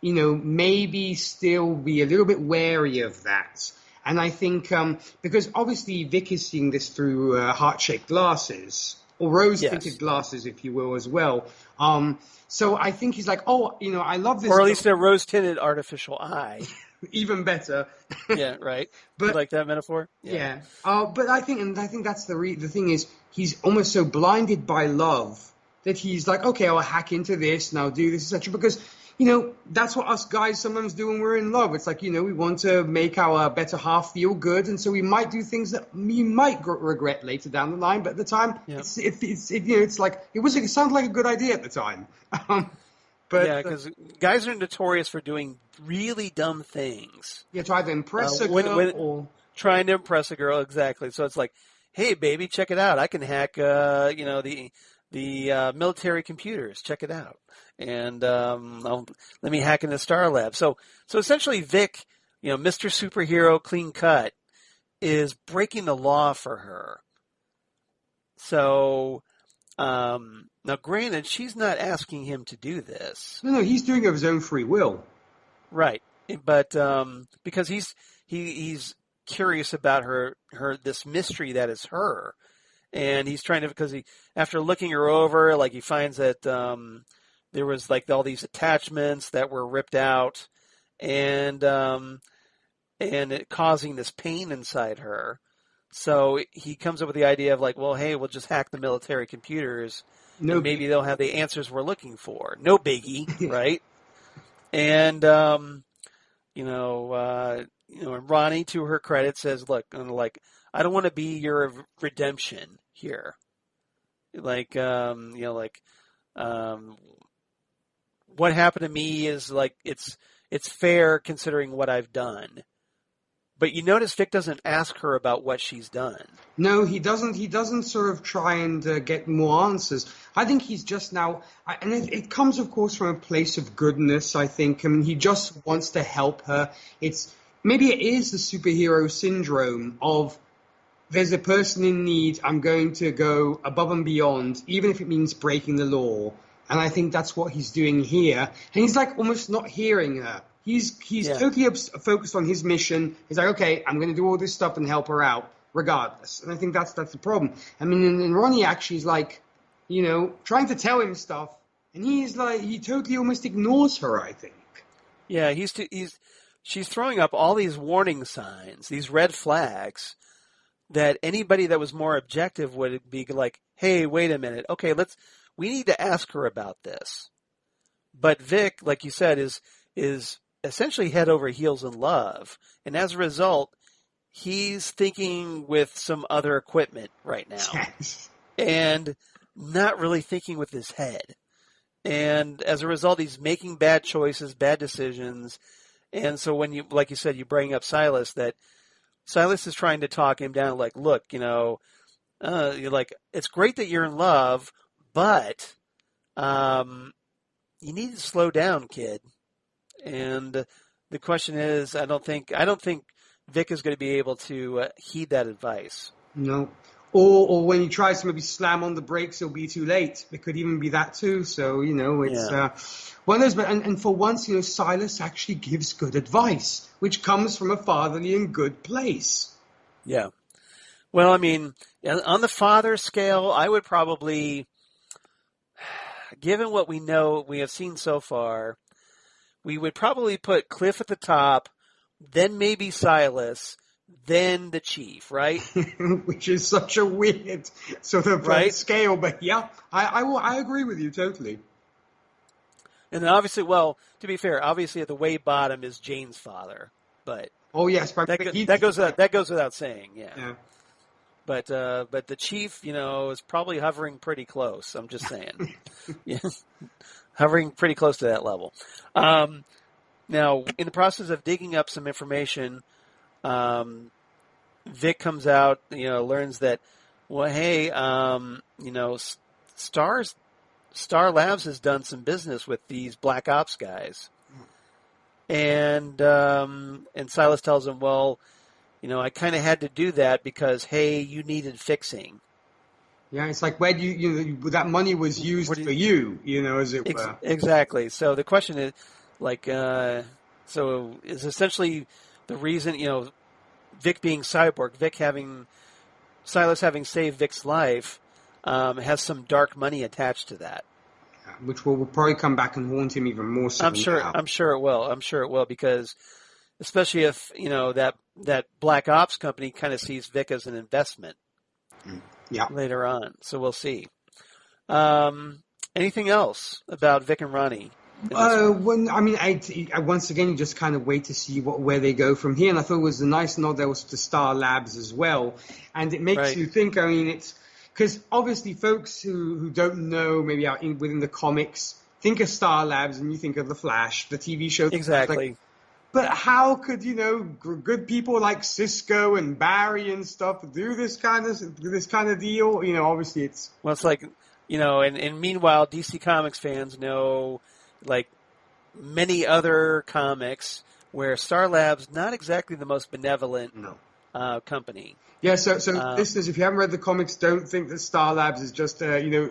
maybe still be a little bit wary of that. And I think, because obviously Vic is seeing this through heart-shaped glasses, or rose-tinted glasses, if you will, as well. So I think he's like, I love this. Or at least a rose-tinted artificial eye. Even better. Yeah, right. But, you like that metaphor? Yeah. But I think that's the thing is, he's almost so blinded by love that he's like, okay, I'll hack into this and I'll do this, etc. Because, that's what us guys sometimes do when we're in love. It's like, we want to make our better half feel good, and so we might do things that we might regret later down the line. But at the time, it's like it sounded like a good idea at the time. Because guys are notorious for doing really dumb things. Yeah, trying to impress a girl or trying to impress a girl, exactly. So it's like, hey, baby, check it out. I can hack, the military computers. Check it out. And let me hack into Star Lab. So essentially, Vic, Mr. Superhero, clean cut, is breaking the law for her. So now, granted, she's not asking him to do this. No, he's doing it of his own free will. Right, but because he's curious about her this mystery that is her, and he's trying to, because after looking her over, he finds that there was all these attachments that were ripped out, and it causing this pain inside her. So he comes up with the idea of well, hey, we'll just hack the military computers. And maybe they'll have the answers we're looking for. No biggie, right? And Roni, to her credit, says, "Look, I don't want to be your redemption here. What happened to me is it's fair considering what I've done." But you notice Vic doesn't ask her about what she's done. No, he doesn't. He doesn't sort of try and get more answers. I think he's just now, and it comes, of course, from a place of goodness, I think. I mean, he just wants to help her. Maybe it is the superhero syndrome of, there's a person in need, I'm going to go above and beyond, even if it means breaking the law. And I think that's what he's doing here. And he's almost not hearing her. He's totally focused on his mission. He's like, okay, I'm going to do all this stuff and help her out, regardless. And I think that's the problem. I mean, and Roni actually is trying to tell him stuff, and he totally almost ignores her, I think. Yeah, she's throwing up all these warning signs, these red flags, that anybody that was more objective would be like, hey, wait a minute. Okay, we need to ask her about this. But Vic, like you said, is essentially head over heels in love. And as a result, he's thinking with some other equipment right now. Yes. And not really thinking with his head. And as a result, he's making bad choices, bad decisions. And so when you, like you said, you bring up Silas, that Silas is trying to talk him down, like, look, you're like, it's great that you're in love, but you need to slow down, kid. And the question is, I don't think Vic is going to be able to heed that advice. No. Or when he tries to maybe slam on the brakes, it'll be too late. It could even be that too. So, it's one of those. And for once, Silas actually gives good advice, which comes from a fatherly and good place. Yeah. Well, I mean, on the father scale, I would probably, given what we have seen so far, we would probably put Cliff at the top, then maybe Silas, then the chief, right? Which is such a weird sort of scale, but yeah, I agree with you totally. And then obviously, well, to be fair, obviously at the way bottom is Jane's father, but oh yes, but that goes without saying, yeah. But the chief, is probably hovering pretty close. I'm just saying, yeah, hovering pretty close to that level. Now, in the process of digging up some information, Vic comes out, learns that, well, hey, Star Labs has done some business with these Black Ops guys. And Silas tells him, well, I kind of had to do that because, hey, you needed fixing. Yeah, it's like, where do you that money was used for you, as it were. Exactly. So the question is, like, so is essentially the reason, Vic being cyborg, Silas having saved Vic's life, has some dark money attached to that. Which will probably come back and haunt him even more so. I'm sure it will, because especially if, that Black Ops company kind of sees Vic as an investment later on. So we'll see. Anything else about Vic and Roni? Once again, you just kind of wait to see where they go from here. And I thought it was a nice nod there was to Star Labs as well. And it makes you think, it's because obviously folks who don't know, maybe within the comics, think of Star Labs and you think of The Flash, the TV show. Exactly. But how could, good people like Cisco and Barry and stuff do this kind of deal? Obviously it's... Well, it's like, and meanwhile, DC Comics fans know, like many other comics, where Star Labs not exactly the most benevolent company. Yeah, so listeners, if you haven't read the comics, don't think that Star Labs is just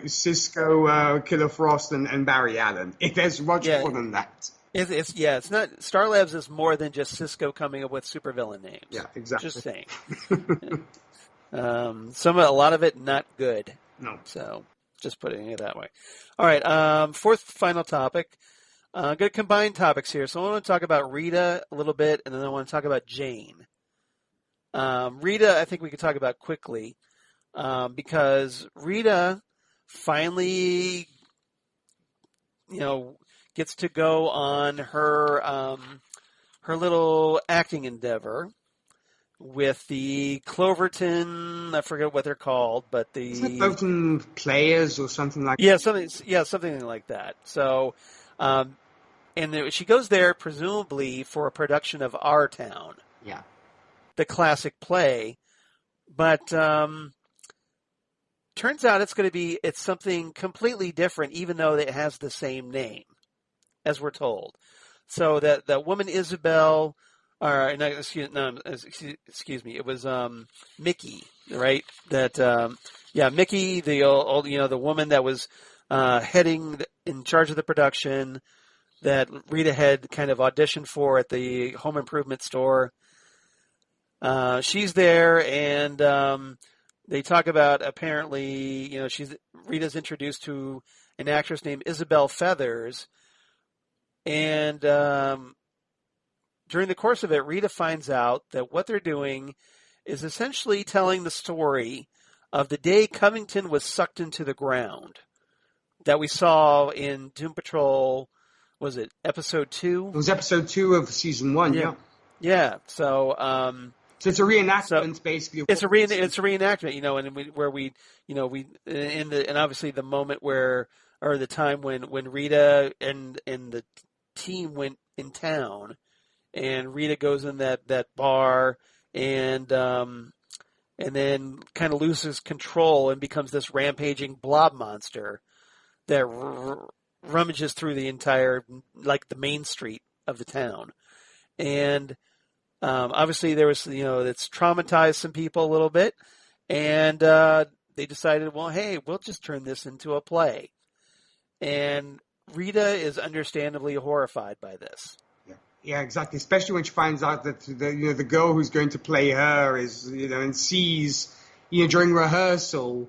Cisco, Killer Frost, and Barry Allen. There's much more than that. It's not. Star Labs is more than just Cisco coming up with supervillain names. Yeah, exactly. Just saying. A lot of it not good. No. So just putting it that way. All right. Fourth final topic. I'm going to combine topics here. So I want to talk about Rita a little bit, and then I want to talk about Jane. Rita, I think we could talk about quickly, because Rita finally, gets to go on her little acting endeavor with the Cloverton. I forget what they're called, but the Cloverton Players or something like that. Something like that. So, and she goes there presumably for a production of Our Town. Yeah. The classic play, but turns out it's something completely different, even though it has the same name, as we're told. So that woman Isabel, excuse me, it was Mickey, right? Mickey, the old, the woman that was in charge of the production that Rita had kind of auditioned for at the home improvement store. She's there, and they talk about, apparently, Rita's introduced to an actress named Isabel Feathers, and during the course of it, Rita finds out that what they're doing is essentially telling the story of the day Covington was sucked into the ground that we saw in Doom Patrol. Was it episode 2? It was episode 2 of season 1. Yeah. Yeah. So it's a reenactment, basically. It's a reenactment, and obviously the moment where, or the time when Rita and the team went in town, and Rita goes in that bar and then kind of loses control and becomes this rampaging blob monster that rummages through the entire, like, the main street of the town. And obviously there was, it's traumatized some people a little bit, and they decided, well, hey, we'll just turn this into a play. And Rita is understandably horrified by this. Yeah, exactly. Especially when she finds out that the girl who's going to play her is, and sees, during rehearsal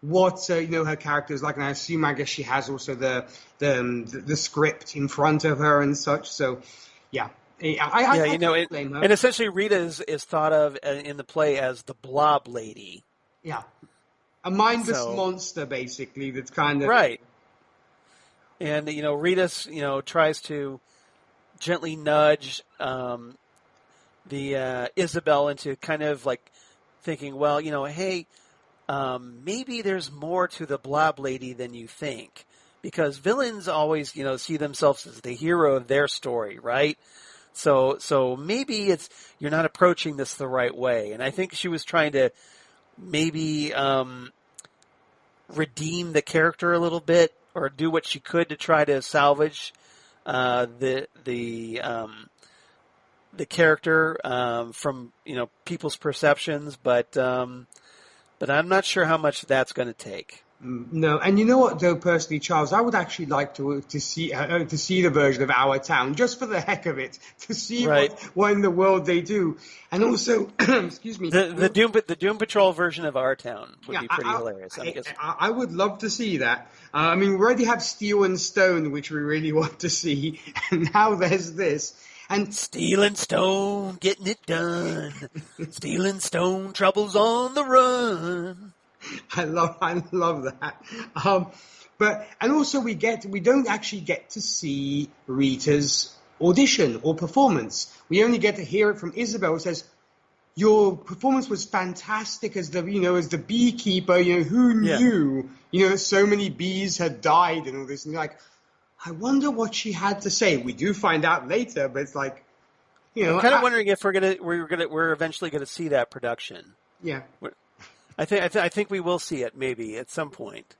what her character is like, and I guess she has also the script in front of her and such. So, yeah. I blame her. And essentially Rita is thought of in the play as the blob lady. Yeah. A mindless monster, basically, that's kind of... Right. And, Rita, tries to gently nudge the Isabel into kind of like thinking, well, hey, maybe there's more to the blob lady than you think. Because villains always, see themselves as the hero of their story, right? So maybe you're not approaching this the right way. And I think she was trying to maybe redeem the character a little bit, or do what she could to try to salvage the character from people's perceptions, but I'm not sure how much that's going to take. No, and you know what, though, personally, Charles, I would actually like to see the version of Our Town, just for the heck of it, to see what in the world they do, and also, excuse me, the Doom Patrol version of Our Town would be pretty hilarious. I would love to see that. We already have Steel and Stone, which we really want to see, and now there's this. And Steel and Stone, getting it done. Steel and Stone, troubles on the run. I love that. And also we don't actually get to see Rita's audition or performance. We only get to hear it from Isabel, who says, "Your performance was fantastic as the beekeeper. Who knew? So many bees had died and all this." And you're like, I wonder what she had to say. We do find out later, but it's like, I'm kind of wondering if we're eventually gonna see that production. Yeah. I think we will see it maybe at some point.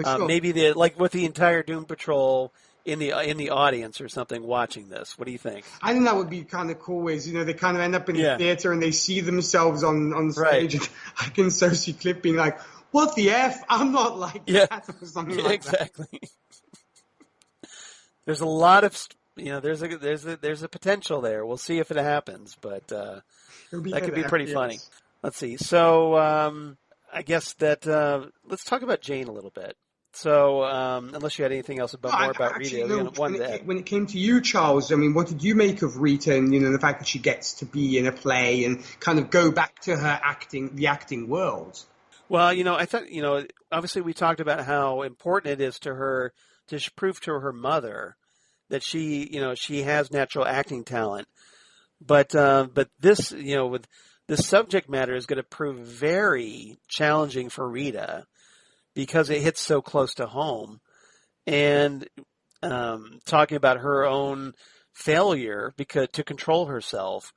Sure. Maybe with the entire Doom Patrol in the audience or something watching this. What do you think? I think that would be kind of cool. Is they kind of end up in the theater and they see themselves on stage, and I can so see Cliff being like, "What the f? I'm not like that," or something like exactly. That. There's a lot of there's a potential there. We'll see if it happens, but that could be pretty funny. Let's see. So I guess that let's talk about Jane a little bit. So unless you had anything else about Rita, when it came to you, Charles, what did you make of Rita and the fact that she gets to be in a play and kind of go back to her the acting world? Well, I thought obviously we talked about how important it is to her to prove to her mother that she has natural acting talent, but this with this subject matter is going to prove very challenging for Rita because it hits so close to home, and talking about her own failure to control herself.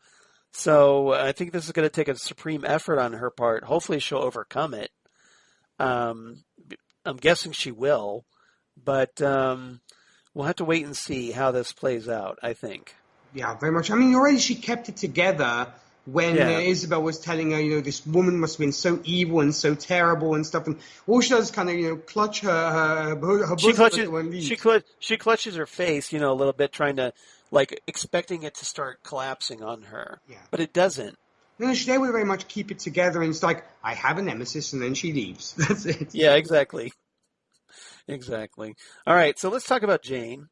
So I think this is going to take a supreme effort on her part. Hopefully she'll overcome it. I'm guessing she will, but we'll have to wait and see how this plays out, I think. Yeah, very much. Already she kept it together when Isabel was telling her, this woman must have been so evil and so terrible and stuff. And all she does is kind of, clutch her bosom. She clutches her face, a little bit, trying to, expecting it to start collapsing on her. Yeah. But it doesn't. No, they would very much keep it together, and it's like, I have a nemesis, and then she leaves. That's it. Yeah, exactly. Exactly. All right, so let's talk about Jane.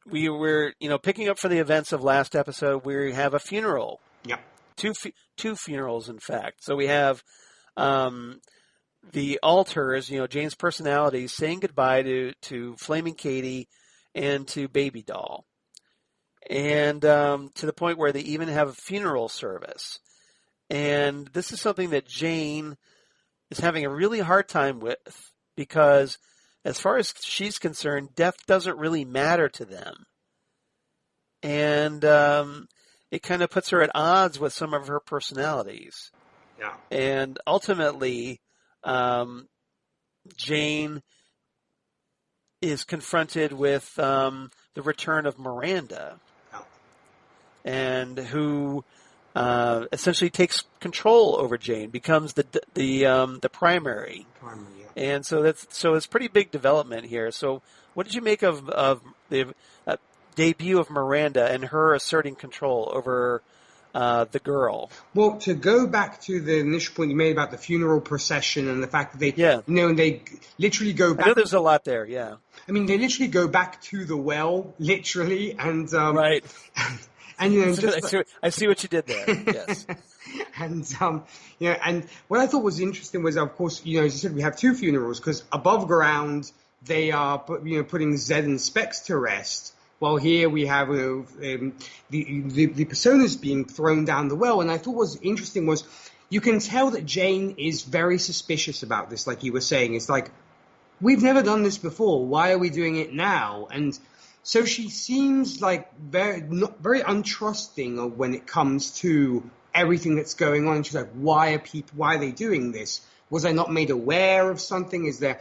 We were, picking up for the events of last episode. We have a funeral Yeah. Two funerals, in fact. So we have the alters, Jane's personality saying goodbye to Flaming Katie and to Baby Doll. And to the point where they even have a funeral service. And this is something that Jane is having a really hard time with because as far as she's concerned, death doesn't really matter to them. And it kind of puts her at odds with some of her personalities. Yeah. And ultimately, Jane is confronted with the return of Miranda, and who essentially takes control over Jane, becomes the primary. And so it's a pretty big development here. So what did you make of the debut of Miranda and her asserting control over the girl? Well, to go back to the initial point you made about the funeral procession and the fact that they, and they literally go back. I know there's a lot there, yeah. I mean, they literally go back to the well, literally, and right. And just I see what you did there. Yes. And and what I thought was interesting was, of course, as you said, we have two funerals because above ground they are, putting Zed and Specs to rest. While here we have the personas being thrown down the well. And I thought what was interesting was you can tell that Jane is very suspicious about this, like you were saying. It's like, we've never done this before. Why are we doing it now? And so she seems like very untrusting of when it comes to everything that's going on. She's like, why are they doing this? Was I not made aware of something? Is there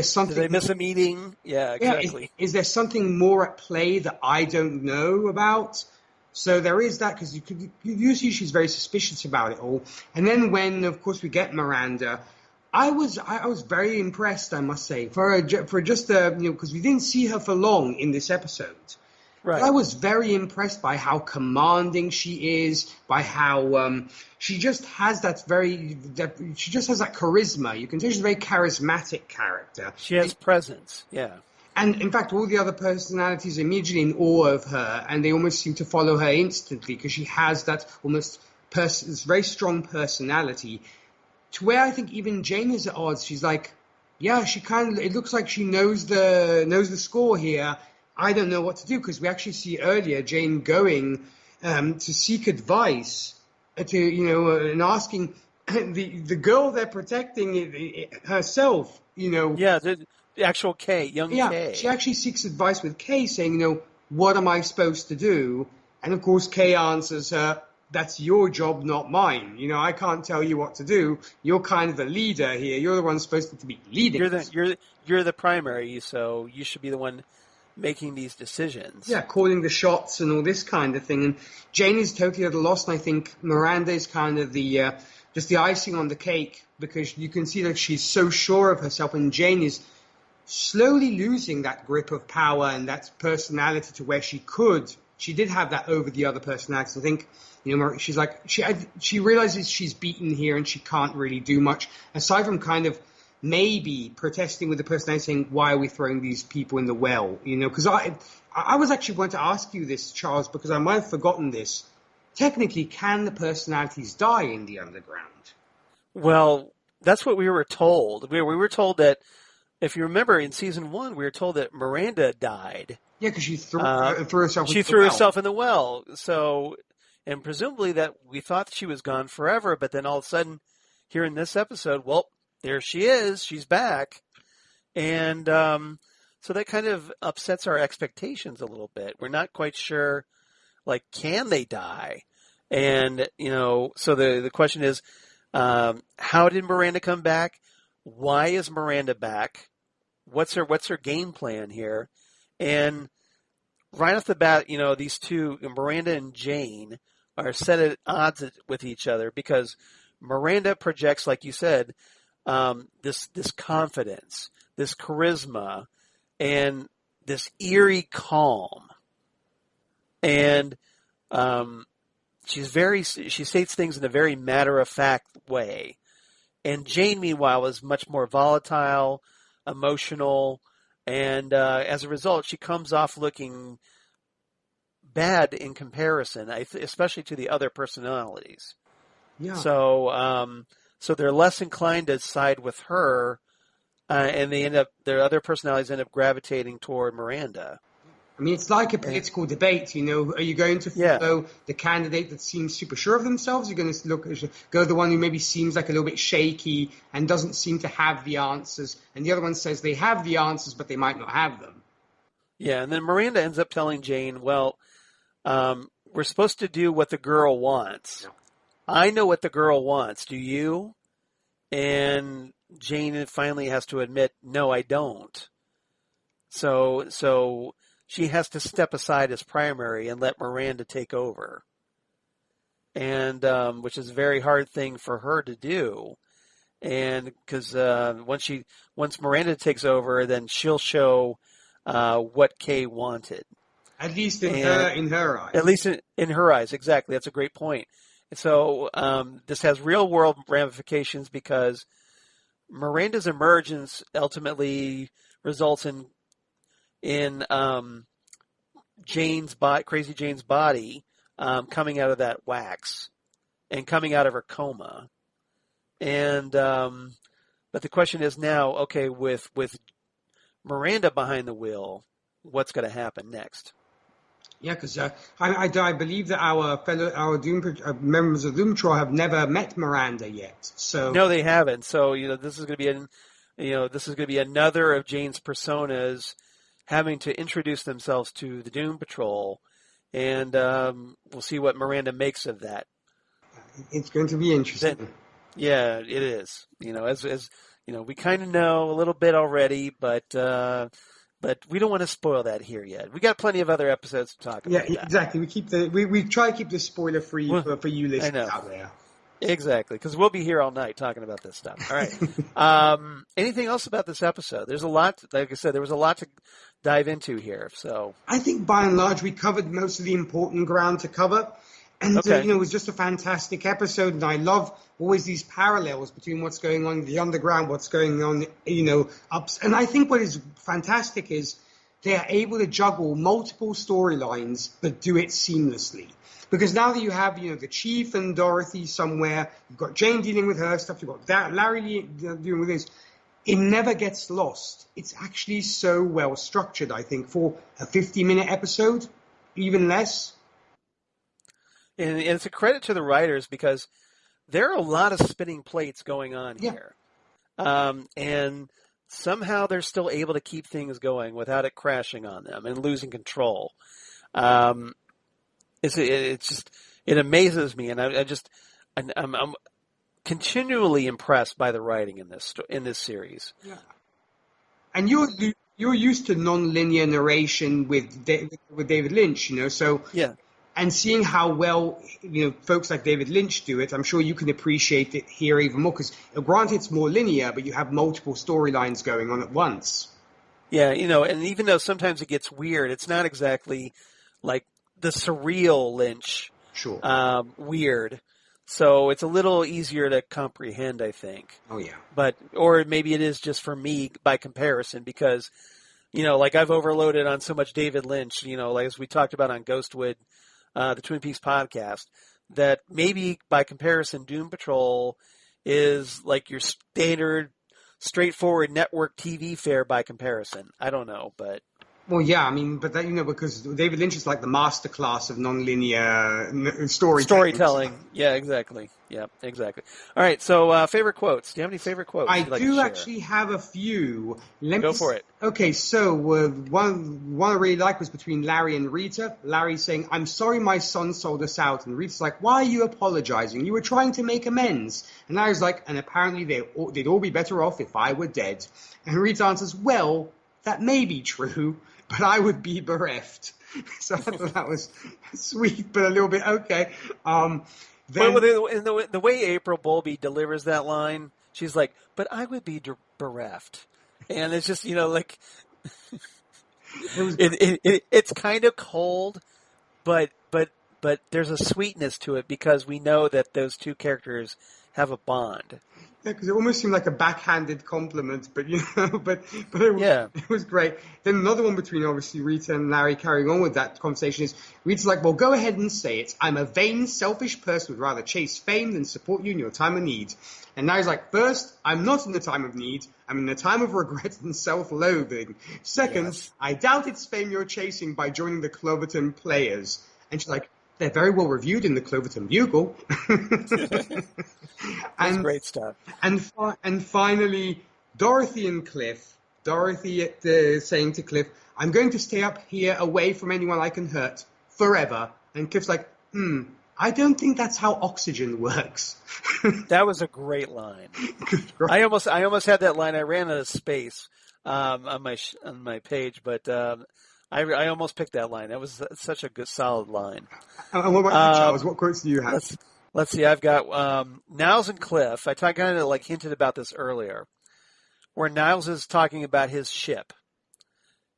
something? Did they miss a meeting? Yeah, exactly. Yeah, is there something more at play that I don't know about? So there is that, because you see she's very suspicious about it all. And then when, of course, we get Miranda, I was very impressed, I must say, for just because we didn't see her for long in this episode. Right. But I was very impressed by how commanding she is, by how she just has that charisma. You can tell she's a very charismatic character. She has presence, yeah. And in fact, all the other personalities are immediately in awe of her, and they almost seem to follow her instantly because she has that almost this very strong personality. To where I think even Jane is at odds. She's like, yeah, it looks like she knows the score here. I don't know what to do, because we actually see earlier Jane going to seek advice and asking the girl they're protecting herself. Yeah, the actual Kay, young Kay. Yeah, she actually seeks advice with Kay, saying, what am I supposed to do? And of course, Kay answers her, that's your job, not mine. I can't tell you what to do. You're kind of the leader here. You're the one supposed to be leading. You're the primary, so you should be the one making these decisions. Yeah, calling the shots and all this kind of thing. And Jane is totally at a loss, and I think Miranda is kind of just the icing on the cake, because you can see that she's so sure of herself, and Jane is slowly losing that grip of power and that personality to where she did have that over the other personalities. I think, she's like, she realizes she's beaten here and she can't really do much aside from kind of maybe protesting with the personality, saying, why are we throwing these people in the well? Because I was actually going to ask you this, Charles, because I might have forgotten this. Technically, can the personalities die in the underground? Well, that's what we were told. We were told that, if you remember, in season 1, we were told that Miranda died. Yeah, because she threw herself. She threw herself in the well. So, and presumably that we thought she was gone forever, but then all of a sudden, here in this episode, well, there she is. She's back. And so that kind of upsets our expectations a little bit. We're not quite sure, can they die? And, so the question is, how did Miranda come back? Why is Miranda back? What's her game plan here? And right off the bat, these two, Miranda and Jane, are set at odds with each other because Miranda projects, like you said, this confidence, this charisma, and this eerie calm. And she states things in a very matter-of-fact way. And Jane, meanwhile, is much more volatile, emotional, and as a result, she comes off looking bad in comparison, especially to the other personalities. Yeah. So so they're less inclined to side with her, and their other personalities end up gravitating toward Miranda. I mean, it's like a political debate, you know. Are you going to follow the candidate that seems super sure of themselves? You're going to go the one who maybe seems like a little bit shaky and doesn't seem to have the answers, and the other one says they have the answers, but they might not have them. Yeah, and then Miranda ends up telling Jane, well, we're supposed to do what the girl wants. No. I know what the girl wants. Do you? And Jane finally has to admit, no, I don't. So she has to step aside as primary and let Miranda take over. And which is a very hard thing for her to do. And because once Miranda takes over, then she'll show what Kay wanted. At least in her eyes. At least in her eyes, exactly. That's a great point. And so this has real world ramifications because Miranda's emergence ultimately results in Crazy Jane's body coming out of that wax and coming out of her coma. And but the question is now, okay, with Miranda behind the wheel, what's going to happen next? Yeah, because I believe that our members of Doom Patrol have never met Miranda yet. So no, they haven't. So this is going to be another of Jane's personas having to introduce themselves to the Doom Patrol, and we'll see what Miranda makes of that. It's going to be interesting. Yeah, it is. As we kind of know a little bit already, but we don't want to spoil that here yet. We got plenty of other episodes to talk about. Yeah, exactly. We try to keep this spoiler free for you listeners out there. Exactly, because we'll be here all night talking about this stuff. All right. Anything else about this episode? There's a lot. Like I said, there was a lot to dive into here. So I think by and large we covered most of the important ground to cover. And, it was just a fantastic episode, and I love always these parallels between what's going on in the underground, what's going on, ups. And I think what is fantastic is they are able to juggle multiple storylines, but do it seamlessly. Because now that you have, the Chief and Dorothy somewhere, you've got Jane dealing with her stuff, you've got Larry dealing with this, it never gets lost. It's actually so well structured, I think, for a 50-minute episode, even less. And it's a credit to the writers because there are a lot of spinning plates going on here. And somehow they're still able to keep things going without it crashing on them and losing control. It's just, it amazes me. And I'm continually impressed by the writing in this series. Yeah. And you're used to non-linear narration with David Lynch, so yeah. And seeing how well, folks like David Lynch do it, I'm sure you can appreciate it here even more. Because granted, it's more linear, but you have multiple storylines going on at once. Yeah, and even though sometimes it gets weird, it's not exactly like the surreal Lynch weird. So it's a little easier to comprehend, I think. Oh, yeah. Or maybe it is just for me by comparison because, like I've overloaded on so much David Lynch, like as we talked about on Ghostwood, the Twin Peaks podcast, that maybe by comparison, Doom Patrol is like your standard, straightforward network TV fare by comparison. I don't know, but... Well, yeah, I mean, but that, because David Lynch is like the masterclass of nonlinear storytelling. Yeah, exactly. Yeah, exactly. All right, so favorite quotes. Do you have any favorite quotes? I do actually have a few. Go for it. Okay, so one I really liked was between Larry and Rita. Larry saying, "I'm sorry my son sold us out." And Rita's like, "Why are you apologizing? You were trying to make amends." And Larry's like, "And apparently they'd all be better off if I were dead." And Rita answers, "Well, that may be true, but I would be bereft." So I thought that was sweet, but a little bit okay. Then, the way April Bowlby delivers that line, she's like, "But I would be bereft," and it's just like it's kind of cold, but there's a sweetness to it because we know that those two characters have a bond. Yeah, because it almost seemed like a backhanded compliment, but it was great. Then another one between obviously Rita and Larry carrying on with that conversation is Rita's like, well, go ahead and say it. I'm a vain, selfish person who'd rather chase fame than support you in your time of need. And Larry's like, first, I'm not in the time of need. I'm in the time of regret and self-loathing. Second, I doubt it's fame you're chasing by joining the Cloverton Players. And she's like, they're very well reviewed in the Cloverton Bugle. That's great stuff. And finally, Dorothy and Cliff. Dorothy saying to Cliff, I'm going to stay up here away from anyone I can hurt forever. And Cliff's like, I don't think that's how oxygen works. That was a great line. I almost had that line. I ran out of space on my page, but I almost picked that line. That was such a good, solid line. And what about you, Charles? What quotes do you have? Let's see. I've got Niles and Cliff. I kind of hinted about this earlier, where Niles is talking about his ship.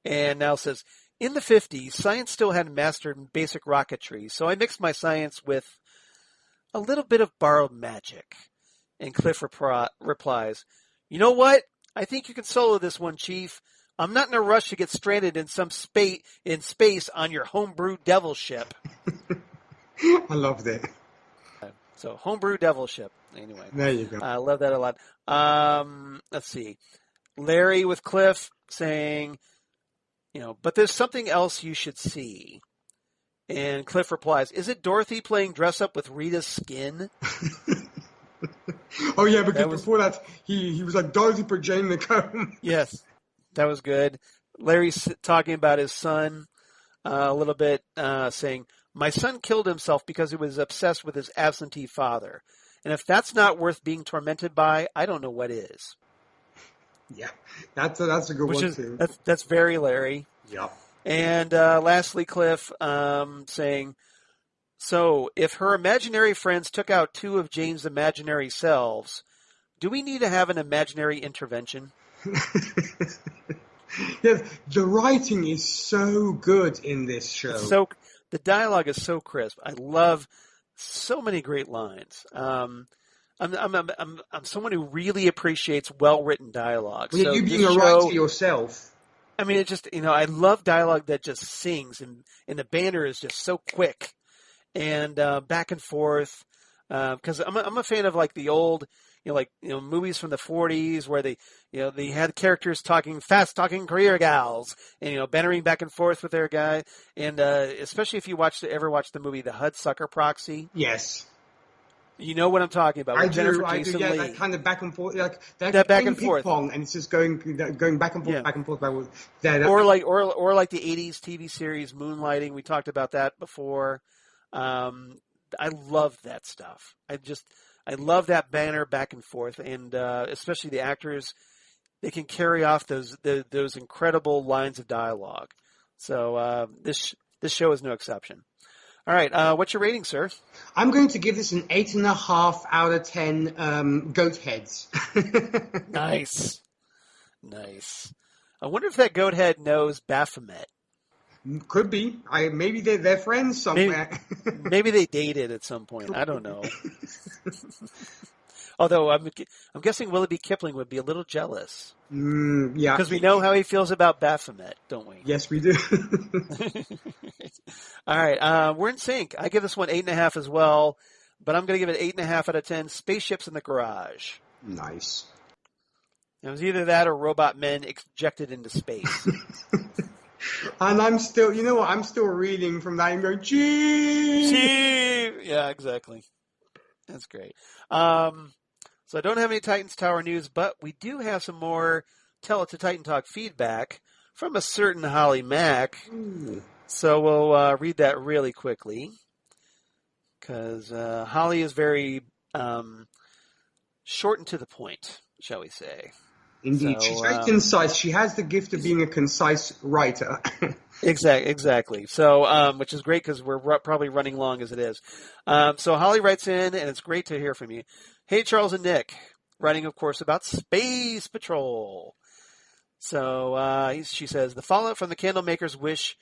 And Niles says, in the 50s, science still hadn't mastered basic rocketry, so I mixed my science with a little bit of borrowed magic. And Cliff replies, you know what? I think you can solo this one, Chief. I'm not in a rush to get stranded in space on your homebrew devil ship. I loved it. So, homebrew devil ship. Anyway. There you go. I love that a lot. Let's see. Larry with Cliff saying, but there's something else you should see. And Cliff replies, is it Dorothy playing dress up with Rita's skin? Oh, yeah, because before that, he was like, Dorothy put Jane in the comb. Yes, that was good. Larry's talking about his son a little bit, saying, my son killed himself because he was obsessed with his absentee father. And if that's not worth being tormented by, I don't know what is. Yeah, that's a good one, too. That's very Larry. Yeah. And lastly, Cliff saying, so if her imaginary friends took out two of Jane's imaginary selves, do we need to have an imaginary intervention? Yeah, the writing is so good in this show. The dialogue is so crisp. I love so many great lines. I'm someone who really appreciates well-written dialogue. Well, so you being a writer yourself. I mean, it just, I love dialogue that just sings, and the banter is just so quick and back and forth. Because I'm a fan of the old, movies from the 40s where they had characters fast-talking career gals, and bantering back and forth with their guy, and especially if you ever watched the movie The Hudsucker Proxy. Yes. You know what I'm talking about. I do. Yeah, Lee. That kind of back and forth, that back and forth, pong, and it's just going back and forth, back and forth, back and forth. Or like the '80s TV series Moonlighting. We talked about that before. I love that stuff. I love that banner back and forth, and especially the actors. They can carry off those incredible lines of dialogue. So this show is no exception. All right, what's your rating, sir? I'm going to give this an 8.5 out of 10 goat heads. Nice. I wonder if that goat head knows Baphomet. Could be. Maybe they're friends somewhere. Maybe they dated at some point. I don't know. Although I'm guessing Willoughby Kipling would be a little jealous. Yeah. Because we know how he feels about Baphomet, don't we? Yes, we do. All right. We're in sync. I give this one 8.5 as well, but I'm going to give it 8.5 out of 10. Spaceships in the garage. Nice. It was either that or robot men ejected into space. And I'm still reading from that and going, gee. Yeah, exactly. That's great. So I don't have any Titans Tower news, but we do have some more Tell It to Titan Talk feedback from a certain Holly Mack. Ooh. So we'll read that really quickly because Holly is very short and to the point, shall we say. Indeed. She's very concise. She has the gift of being a concise writer. Exactly. So, which is great because we're probably running long as it is. So Holly writes in, and it's great to hear from you. Hey, Charles and Nick. Writing, of course, about Space Patrol. So she says, the fallout from the Candlemaker's wish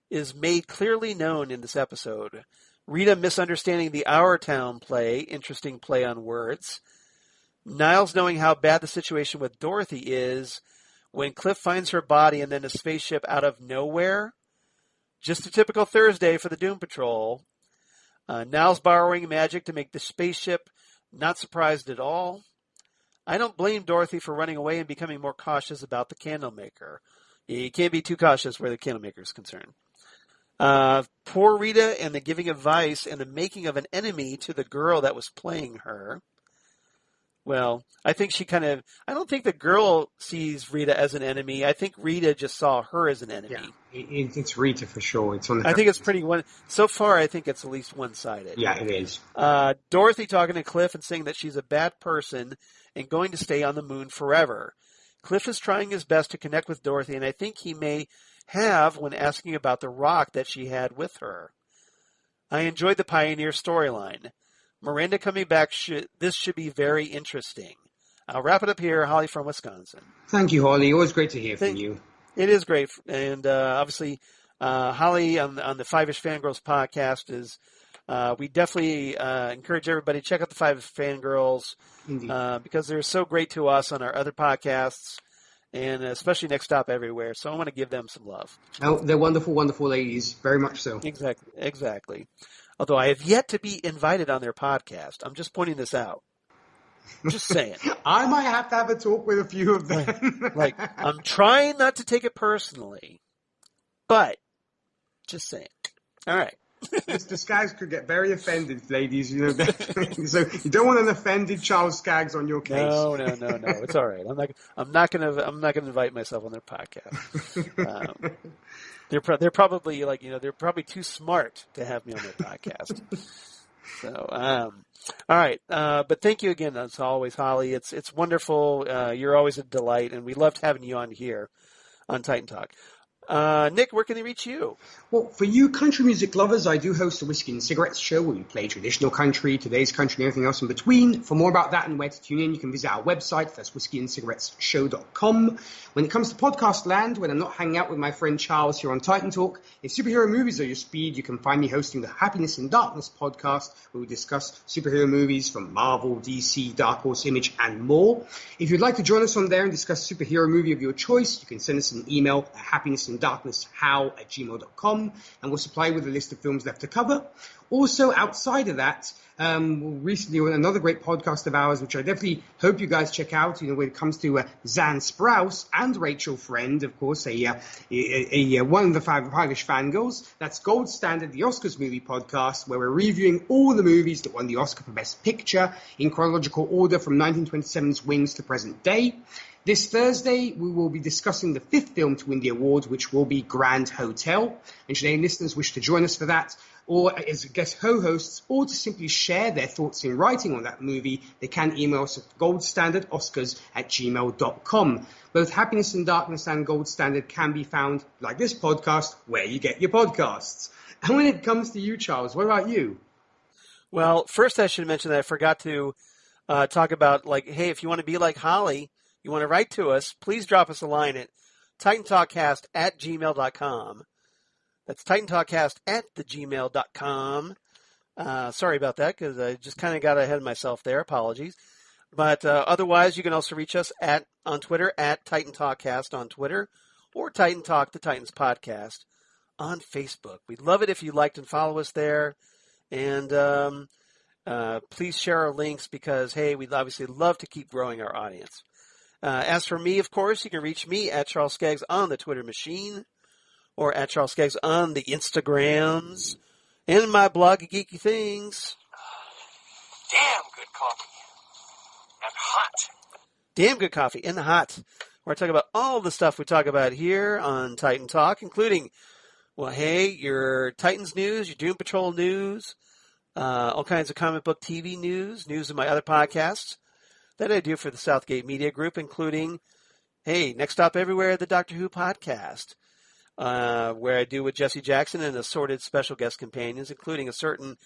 is made clearly known in this episode. Rita misunderstanding the Our Town play, interesting play on words. Niles knowing how bad the situation with Dorothy is when Cliff finds her body and then a spaceship out of nowhere. Just a typical Thursday for the Doom Patrol. Niles borrowing magic to make the spaceship, not surprised at all. I don't blame Dorothy for running away and becoming more cautious about the Candlemaker. You can't be too cautious where the Candlemaker is concerned. Poor Rita and the giving advice and the making of an enemy to the girl that was playing her. Well, I think I don't think the girl sees Rita as an enemy. I think Rita just saw her as an enemy. Yeah, it's Rita for sure. I think it's pretty so far I think it's at least one-sided. Yeah, it is. Dorothy talking to Cliff and saying that she's a bad person and going to stay on the moon forever. Cliff is trying his best to connect with Dorothy, and I think he may have when asking about the rock that she had with her. I enjoyed the Pioneer storyline. Miranda coming back, this should be very interesting. I'll wrap it up here. Holly from Wisconsin. Thank you, Holly. Always great to hear from you. It is great. And obviously, Holly on the Five-ish Fangirls podcast is, we definitely encourage everybody to check out the Five-ish Fangirls because they're so great to us on our other podcasts. And especially Next Stop Everywhere. So I want to give them some love. Oh, they're wonderful, wonderful ladies. Very much so. Exactly. Although I have yet to be invited on their podcast. I'm just pointing this out. Just saying. I might have to have a talk with a few of them. I'm trying not to take it personally. But, just saying. All right. Mr. Skaggs could get very offended, ladies. So you don't want an offended Charles Skaggs on your case. No. It's all right. I'm not gonna invite myself on their podcast. They're probably they're probably too smart to have me on their podcast. So all right. But thank you again as always, Holly. It's wonderful. You're always a delight, and we loved having you on here on Titan Talk. Nick, where can they reach you? Well, for you country music lovers, I do host a Whiskey and Cigarettes show where we play traditional country, today's country, and everything else in between. For more about that and where to tune in, you can visit our website. That's whiskeyandcigarettesshow.com. When it comes to podcast land, when I'm not hanging out with my friend Charles here on Titan Talk, if superhero movies are your speed, you can find me hosting the Happiness in Darkness podcast, where we discuss superhero movies from Marvel, DC, Dark Horse, Image, and more. If you'd like to join us on there and discuss a superhero movie of your choice, you can send us an email at happinessanddarknesshow@gmail.com, and we'll supply you with a list of films left to cover. Also, outside of that, recently on another great podcast of ours, which I definitely hope you guys check out, when it comes to Zan Sprouse and Rachel Friend, of course, one of the Five-ish Fangirls. That's Gold Standard, the Oscars movie podcast, where we're reviewing all the movies that won the Oscar for Best Picture in chronological order from 1927's Wings to present day. This Thursday, we will be discussing the fifth film to win the award, which will be Grand Hotel. And should any listeners wish to join us for that, or as guest co-hosts, or to simply share their thoughts in writing on that movie, they can email us at goldstandardoscars@gmail.com. Both Happiness in Darkness and Gold Standard can be found, like this podcast, where you get your podcasts. And when it comes to you, Charles, what about you? Well, first I should mention that I forgot to talk about, hey, if you want to be like Holly, you want to write to us, please drop us a line at titantalkcast@gmail.com. That's titantalkcast@gmail.com. Sorry about that, because I just kind of got ahead of myself there. Apologies. But otherwise, you can also reach us on Twitter at Titan Talkcast on Twitter, or Titan Talk, the Titans podcast on Facebook. We'd love it if you liked and follow us there. And please share our links because, hey, we'd obviously love to keep growing our audience. As for me, of course, you can reach me at Charles Skaggs on the Twitter machine or at Charles Skaggs on the Instagrams and my blog, Geeky Things. Damn good coffee. And hot. Damn good coffee and hot. Where I talk about all the stuff we talk about here on Titan Talk, including, your Titans news, your Doom Patrol news, all kinds of comic book TV news of my other podcasts that I do for the Southgate Media Group, including, Next Stop Everywhere, the Doctor Who podcast, where I do with Jesse Jackson and assorted special guest companions, including a certain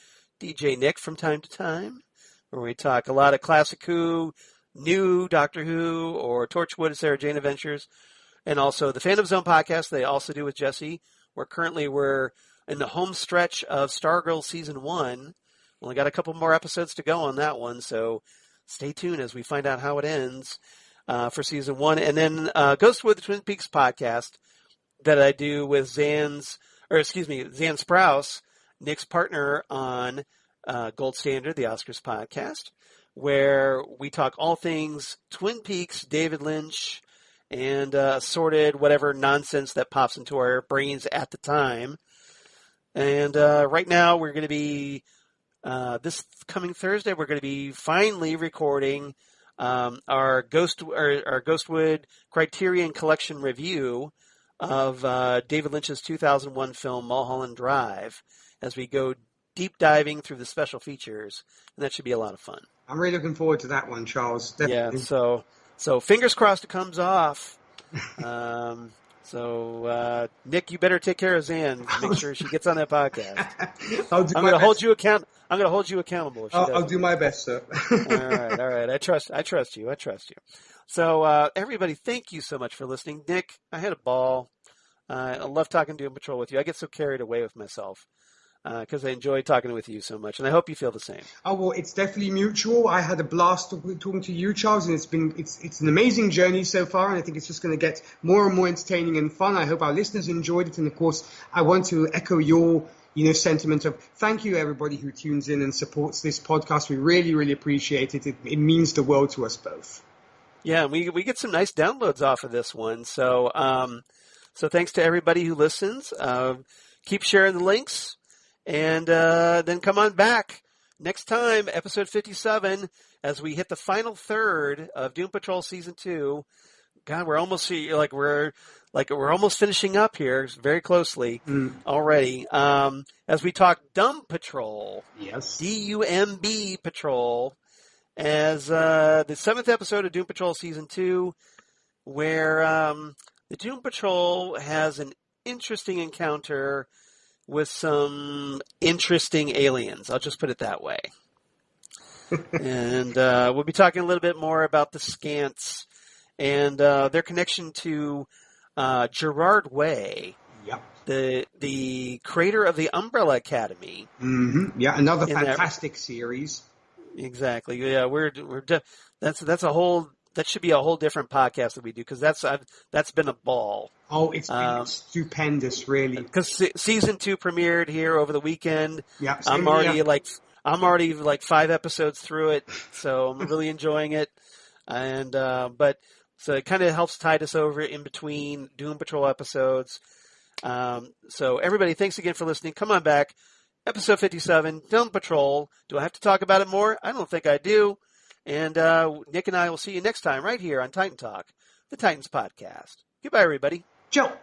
DJ Nick from time to time, where we talk a lot of classic Who, new Doctor Who, or Torchwood and Sarah Jane Adventures, and also the Phantom Zone podcast they also do with Jesse, where currently we're in the home stretch of Stargirl Season 1. Only got a couple more episodes to go on that one, so stay tuned as we find out how it ends for season 1. And then Ghostwood, the Twin Peaks podcast that I do with Zan Sprouse, Nick's partner on Gold Standard, the Oscars podcast, where we talk all things Twin Peaks, David Lynch, and assorted whatever nonsense that pops into our brains at the time. And right now we're going to be, this coming Thursday, we're going to be finally recording our Ghostwood Criterion Collection review of David Lynch's 2001 film Mulholland Drive, as we go deep diving through the special features, and that should be a lot of fun. I'm really looking forward to that one, Charles. Definitely. Yeah, so fingers crossed it comes off. Nick, you better take care of Zan. Make sure she gets on that podcast. I'm going to hold you accountable. I'll do my best, sir. All right. I trust you. So, everybody, thank you so much for listening. Nick, I had a ball. I love talking Doom Patrol with you. I get so carried away with myself because I enjoy talking with you so much, and I hope you feel the same. Oh, well, it's definitely mutual. I had a blast talking to you, Charles, and it's an amazing journey so far, and I think it's just going to get more and more entertaining and fun. I hope our listeners enjoyed it, and of course, I want to echo your sentiment of thank you, everybody who tunes in and supports this podcast. We really, really appreciate it. It means the world to us both. Yeah, we get some nice downloads off of this one. So thanks to everybody who listens. Keep sharing the links, and then come on back next time, episode 57, as we hit the final third of Doom Patrol season 2. God, we're almost finishing up here very closely already. As we talk Dumb Patrol, yes, DUMB Patrol, as the 7th episode of Doom Patrol season 2, where the Doom Patrol has an interesting encounter with some interesting aliens. I'll just put it that way. And we'll be talking a little bit more about the Scants and their connection to Gerard Way, yep, the creator of the Umbrella Academy. Mm-hmm. Yeah, another fantastic series. Exactly. Yeah, that's a whole. That should be a whole different podcast that we do, because that's been a ball. Oh, it's been stupendous, really. Because season 2 premiered here over the weekend. Yeah, I'm already like 5 episodes through it, so I'm really enjoying it. And so it kind of helps tide us over in between Doom Patrol episodes. So everybody, thanks again for listening. Come on back, episode 57, Doom Patrol. Do I have to talk about it more? I don't think I do. And Nick and I will see you next time right here on Titan Talk, the Titans podcast. Goodbye, everybody. Ciao.